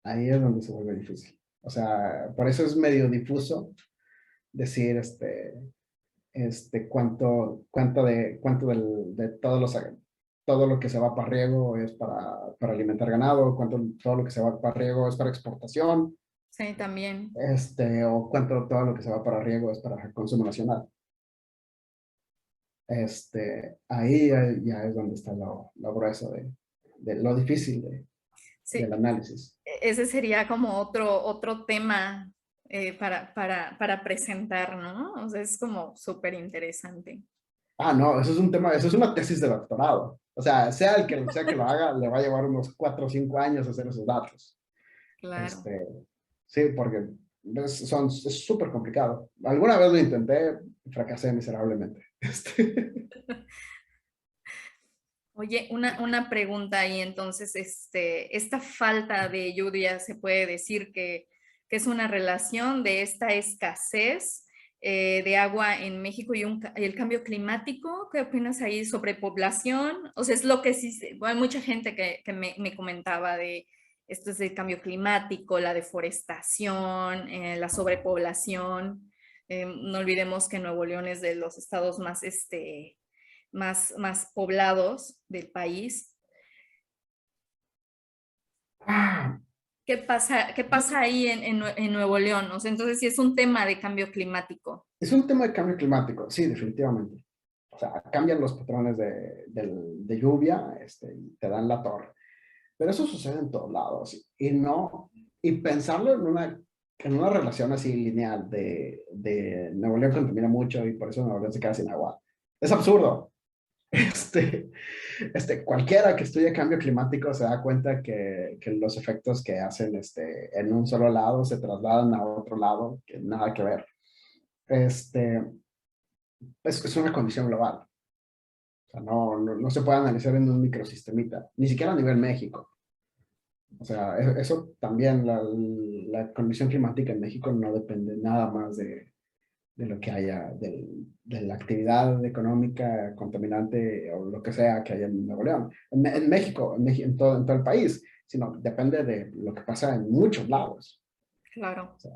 S2: Ahí es donde se vuelve difícil. O sea, por eso es medio difuso decir cuánto de todo lo que se va para riego es para alimentar ganado, todo lo que se va para riego es para exportación,
S1: Sí, también.
S2: o cuánto todo lo que se va para riego es para consumo nacional. Ahí ya es donde está lo grueso de lo difícil del
S1: Sí,
S2: análisis.
S1: ese sería como otro tema para presentar, ¿no? O sea, es como súper interesante.
S2: Ah, no, eso es un tema, eso es una tesis de doctorado. O sea el que sea que lo haga, le va a llevar unos 4 o 5 años hacer esos datos.
S1: Claro.
S2: Este, sí, porque es súper complicado. Alguna vez lo intenté y fracasé miserablemente.
S1: Oye, una pregunta ahí, entonces, esta falta de lluvia se puede decir que es una relación de esta escasez de agua en México y el cambio climático. ¿Qué opinas ahí sobre población? O sea, es lo que sí, hay mucha gente que me comentaba de esto es el cambio climático, la deforestación, la sobrepoblación. No olvidemos que Nuevo León es de los estados más, más poblados del país.
S2: Ah,
S1: Qué pasa ahí en Nuevo León? O sea, entonces sí es un tema de cambio climático.
S2: es un tema de cambio climático, sí, definitivamente. O sea, cambian los patrones de lluvia, y te dan la torre. Pero eso sucede en todos lados. Y no, y pensarlo en una relación así lineal de Nuevo León contamina mucho y por eso Nuevo León se queda sin agua. Es absurdo. Este, cualquiera que estudie cambio climático se da cuenta que los efectos que hacen en un solo lado se trasladan a otro lado, que nada que ver. Este, es una condición global. O sea, no se puede analizar en un microsistemita, ni siquiera a nivel México. O sea, eso también, la condición climática en México no depende nada más de lo que haya, de la actividad económica contaminante o lo que sea que haya en Nuevo León, en México, en todo el país, sino depende de lo que pasa en muchos lados.
S1: Claro.
S2: O sea,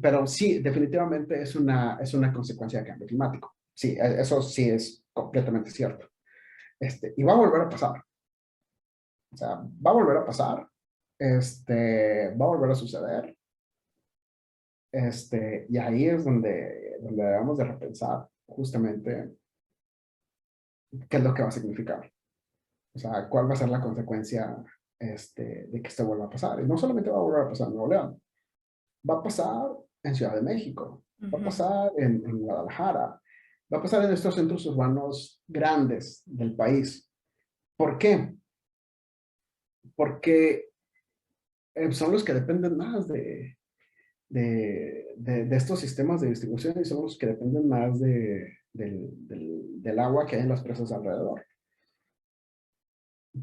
S2: pero sí, definitivamente es una consecuencia del cambio climático. Sí, eso sí es completamente cierto. Y va a volver a pasar. O sea, va a volver a pasar. Va a volver a suceder. Y ahí es donde debemos de repensar justamente qué es lo que va a significar. O sea, cuál va a ser la consecuencia de que esto vuelva a pasar. Y no solamente va a volver a pasar en Nuevo León, va a pasar en Ciudad de México, va a
S1: Ujú.
S2: pasar en Guadalajara, va a pasar en estos centros urbanos grandes del país. ¿Por qué? Porque son los que dependen más de estos sistemas de distribución y son los que dependen más del agua que hay en las presas alrededor.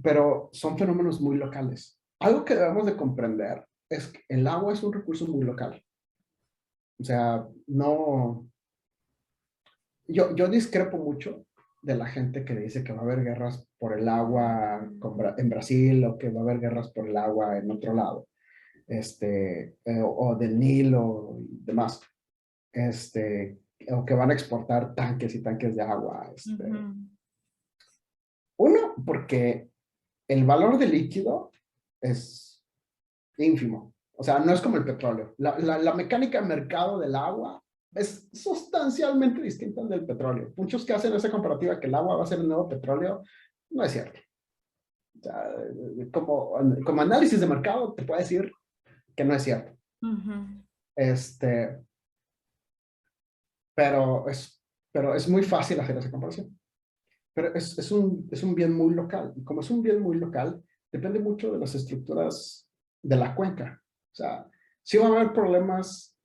S2: Pero son fenómenos muy locales. Algo que debemos de comprender es que el agua es un recurso muy local. O sea, no... Yo discrepo mucho de la gente que dice que va a haber guerras por el agua en Brasil o que va a haber guerras por el agua en otro lado, o del Nilo y demás. O que van a exportar tanques y tanques de agua.
S1: Ujú.
S2: Uno, porque el valor del líquido es ínfimo. O sea, no es como el petróleo. La mecánica de mercado del agua es sustancialmente distinta al del petróleo. Muchos que hacen esa comparativa que el agua va a ser el nuevo petróleo, no es cierto. O sea, como análisis de mercado, te puedo decir que no es cierto.
S1: Ujú.
S2: Este, pero es muy fácil hacer esa comparación. Pero es un bien muy local. Y como es un bien muy local, depende mucho de las estructuras de la cuenca. O sea, sí va a haber problemas,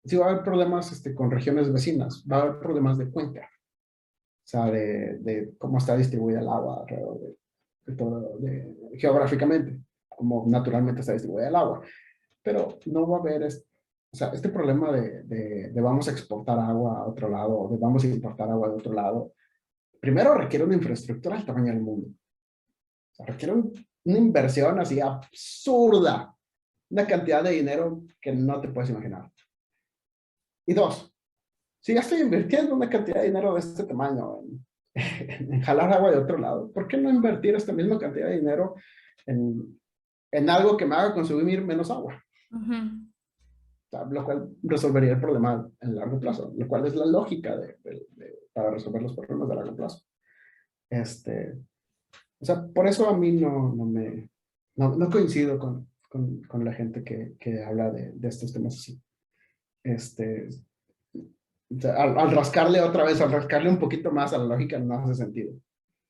S2: sí va a haber problemas con regiones vecinas, va a haber problemas de cuenca. O sea, de cómo está distribuida el agua alrededor de todo, geográficamente, como naturalmente está distribuida el agua. Pero no va a haber, o sea, este problema de vamos a exportar agua a otro lado, o de vamos a importar agua de otro lado, primero requiere una infraestructura del tamaño del mundo. O sea, requiere una inversión así absurda, una cantidad de dinero que no te puedes imaginar. Y dos, si ya estoy invirtiendo una cantidad de dinero de este tamaño en jalar agua de otro lado, ¿por qué no invertir esta misma cantidad de dinero en algo que me haga consumir menos agua?
S1: Ujú.
S2: O sea, lo cual resolvería el problema en largo plazo, lo cual es la lógica para resolver los problemas de largo plazo. O sea, por eso a mí no coincido con la gente que habla de estos temas así. Este, o sea, al rascarle otra vez, al rascarle un poquito más a la lógica, no hace sentido.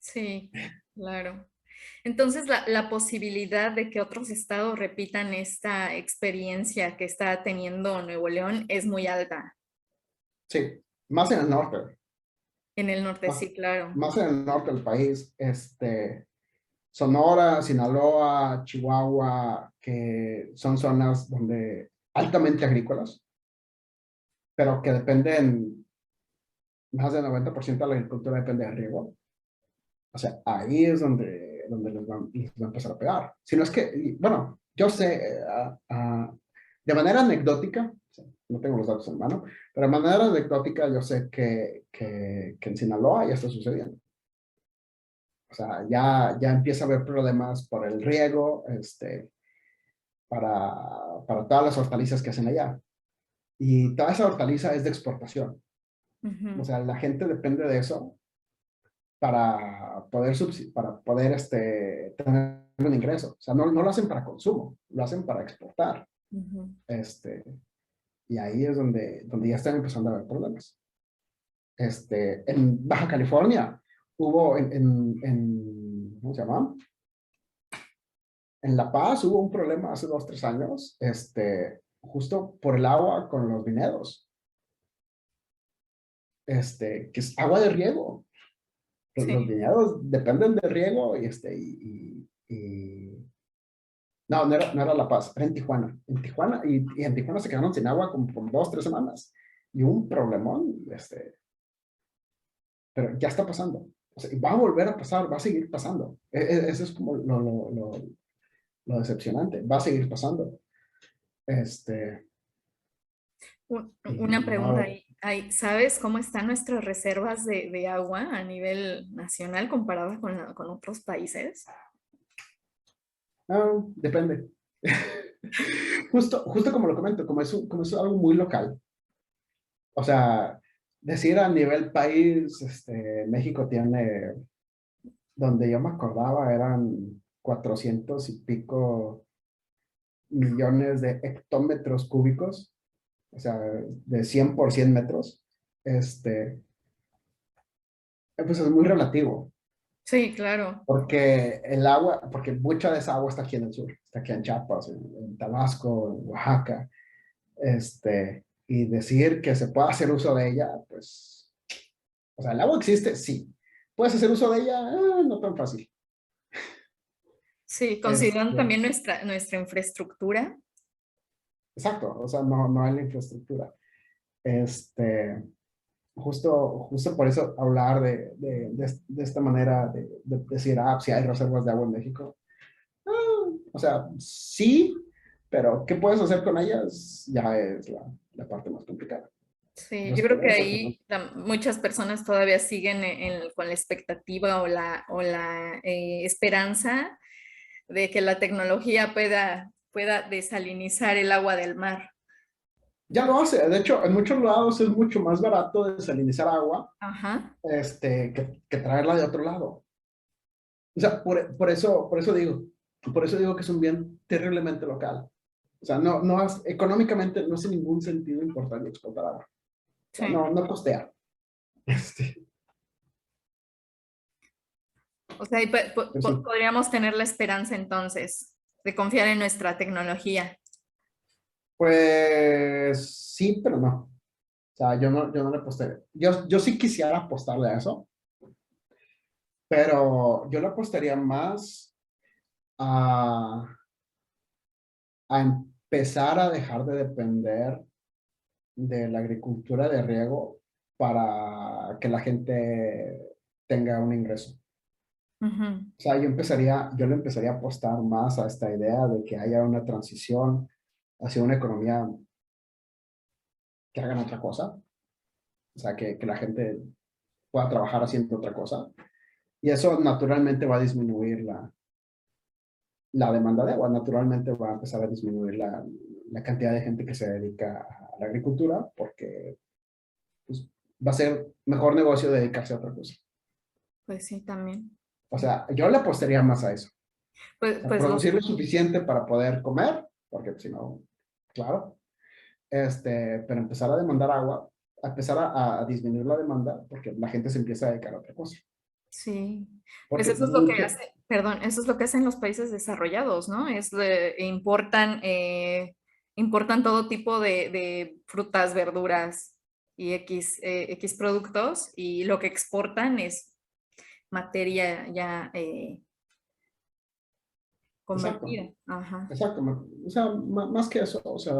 S1: Sí, claro. Entonces, la posibilidad de que otros estados repitan esta experiencia que está teniendo Nuevo León es muy alta.
S2: Sí, más en el norte.
S1: En el norte,
S2: más,
S1: sí, claro.
S2: más en el norte del país, Sonora, Sinaloa, Chihuahua, que son zonas donde altamente agrícolas, pero que dependen, más del 90% de la agricultura depende de riego. O sea, ahí es donde les va a empezar a pegar. Si no es que, bueno, yo sé, de manera anecdótica, o sea, no tengo los datos en mano, pero de manera anecdótica yo sé que en Sinaloa ya está sucediendo. O sea, ya empieza a haber problemas por el riego, para todas las hortalizas que hacen allá. Y toda esa hortaliza es de exportación. O
S1: Ujú,
S2: sea, la gente depende de eso para poder tener un ingreso. O sea, no lo hacen para consumo, lo hacen para exportar.
S1: ujú.
S2: Este, y ahí es donde ya están empezando a haber problemas. En Baja California hubo ¿cómo se llama? En La Paz hubo un problema hace 2, 3 años, justo por el agua con los viñedos, que es agua de riego. Los
S1: Sí,
S2: viñedos dependen de riego no era La Paz, era en Tijuana. En Tijuana, y en Tijuana se quedaron sin agua como por 2, 3 semanas. Y un problemón, pero ya está pasando. O sea, y va a volver a pasar, va a seguir pasando. Eso es como lo decepcionante. Va a seguir pasando. Este,
S1: Una
S2: y va a
S1: pregunta
S2: haber-
S1: ahí. ¿Sabes cómo están nuestras reservas de agua a nivel nacional comparadas con otros países?
S2: depende. Justo como lo comento, como es algo muy local. O sea, decir a nivel país, México tiene, donde yo me acordaba, eran 400 y pico millones de hectómetros cúbicos, o sea, de 100 por 100 metros. Pues es muy relativo,
S1: Sí, claro.
S2: porque mucha de esa agua está aquí en el sur, está aquí en Chiapas, en Tabasco, en Oaxaca. Y decir que se puede hacer uso de ella, pues, o sea, el agua existe, sí. ¿Puedes hacer uso de ella? No tan fácil.
S1: Sí, considerando
S2: Este,
S1: también nuestra infraestructura.
S2: exacto, o sea, no hay la infraestructura. Este, justo por eso hablar de esta manera de decir, si hay reservas de agua en México. O sea, sí, pero ¿qué puedes hacer con ellas? Ya es la parte más complicada.
S1: Sí, yo creo que
S2: Después,
S1: ahí muchas personas todavía siguen con la expectativa o la esperanza de que la tecnología pueda desalinizar el agua del mar.
S2: ya lo hace. De hecho, en muchos lados es mucho más barato desalinizar agua,
S1: Ajá.
S2: que traerla de otro lado. O sea, por eso digo que es un bien terriblemente local. O sea, económicamente no hace ningún sentido importar y exportar agua. O sea,
S1: Sí.
S2: no costea. Este,
S1: O sea,
S2: pero sí.
S1: podríamos tener la esperanza entonces de confiar en nuestra tecnología.
S2: Pues sí, pero no. O sea, yo no le aposté. Yo sí quisiera apostarle a eso, pero yo le apostaría más a, a empezar a dejar de depender de la agricultura de riego para que la gente tenga un ingreso.
S1: Ujú.
S2: O sea, yo le empezaría a apostar más a esta idea de que haya una transición hacia una economía que hagan otra cosa. O sea, que la gente pueda trabajar haciendo otra cosa. Y eso naturalmente va a disminuir la demanda de agua. Naturalmente va a empezar a disminuir la cantidad de gente que se dedica a la agricultura porque pues, va a ser mejor negocio dedicarse a otra cosa.
S1: Pues sí, también.
S2: O sea, yo le apostaría más a eso.
S1: Pues,
S2: O sea,
S1: pues los,
S2: producir lo suficiente para poder comer, porque si no, claro, pero empezar a demandar agua, a empezar a disminuir la demanda, porque la gente se empieza a dedicar a otra cosa.
S1: sí. Pues
S2: Porque
S1: eso es lo que
S2: mucho,
S1: hace, perdón, eso es lo que hacen los países desarrollados, ¿no? Importan todo tipo de frutas, verduras y X productos y lo que exportan es materia ya
S2: Exacto,
S1: convertida. Ajá.
S2: exacto. O sea, más que eso, o sea,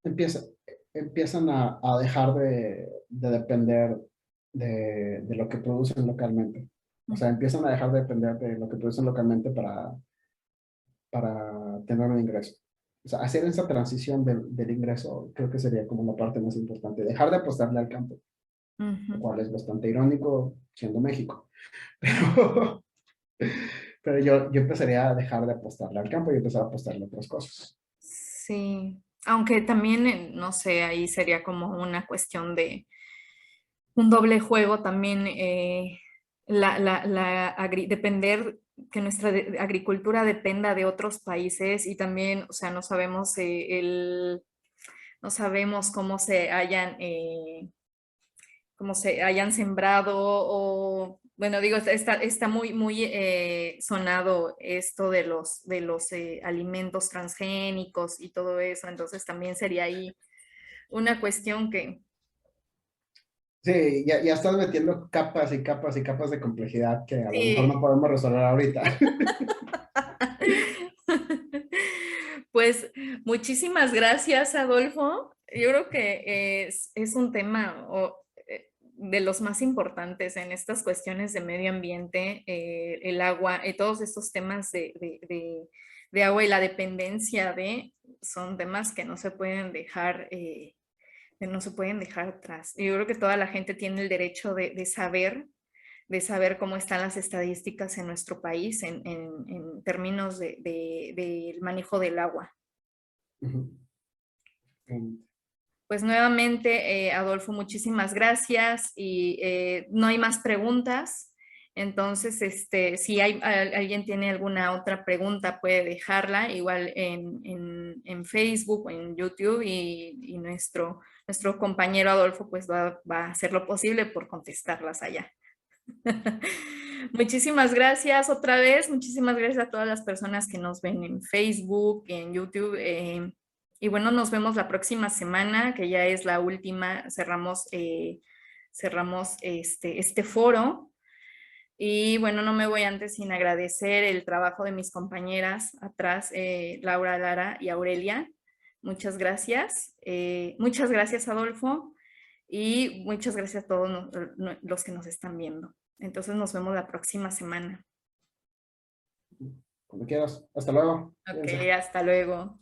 S2: empieza, empiezan a dejar de depender de lo que producen localmente. O sea, empiezan a dejar de depender de lo que producen localmente para tener un ingreso. O sea, hacer esa transición del ingreso creo que sería como la parte más importante. Dejar de apostarle al campo, lo
S1: Ujú.
S2: cual es bastante irónico siendo México. Pero, pero yo empezaría a dejar de apostarle al campo y empezar a apostarle a otras cosas.
S1: Sí, aunque también, no sé, ahí sería como una cuestión de un doble juego también, depender, que nuestra agricultura dependa de otros países y también, o sea, no sabemos, no sabemos cómo se hayan sembrado o, bueno, digo, está muy sonado esto de los alimentos transgénicos y todo eso, entonces también sería ahí una cuestión que...
S2: Sí, ya estás metiendo capas y capas y capas de complejidad que a lo mejor no
S1: Sí.
S2: podemos resolver ahorita.
S1: Pues muchísimas gracias, Adolfo. Yo creo que es un tema de los más importantes en estas cuestiones de medio ambiente, el agua, todos estos temas de agua y la dependencia son temas que no se pueden dejar, que no se pueden dejar atrás. Y yo creo que toda la gente tiene el derecho de saber cómo están las estadísticas en nuestro país en términos del manejo del agua.
S2: Ujú.
S1: Pues nuevamente, Adolfo, muchísimas gracias y no hay más preguntas. Entonces, si alguien tiene alguna otra pregunta, puede dejarla igual en Facebook o en YouTube y nuestro compañero Adolfo pues va a hacer lo posible por contestarlas allá. Muchísimas gracias otra vez, muchísimas gracias a todas las personas que nos ven en Facebook, en YouTube. Y bueno, nos vemos la próxima semana, que ya es la última, cerramos este foro. Y bueno, no me voy antes sin agradecer el trabajo de mis compañeras atrás, Laura, Lara y Aurelia. Muchas gracias. Muchas gracias, Adolfo. Y muchas gracias a todos los que nos están viendo. Entonces nos vemos la próxima semana.
S2: Cuando quieras. Hasta luego.
S1: Ok,
S2: Cuídense.
S1: hasta luego.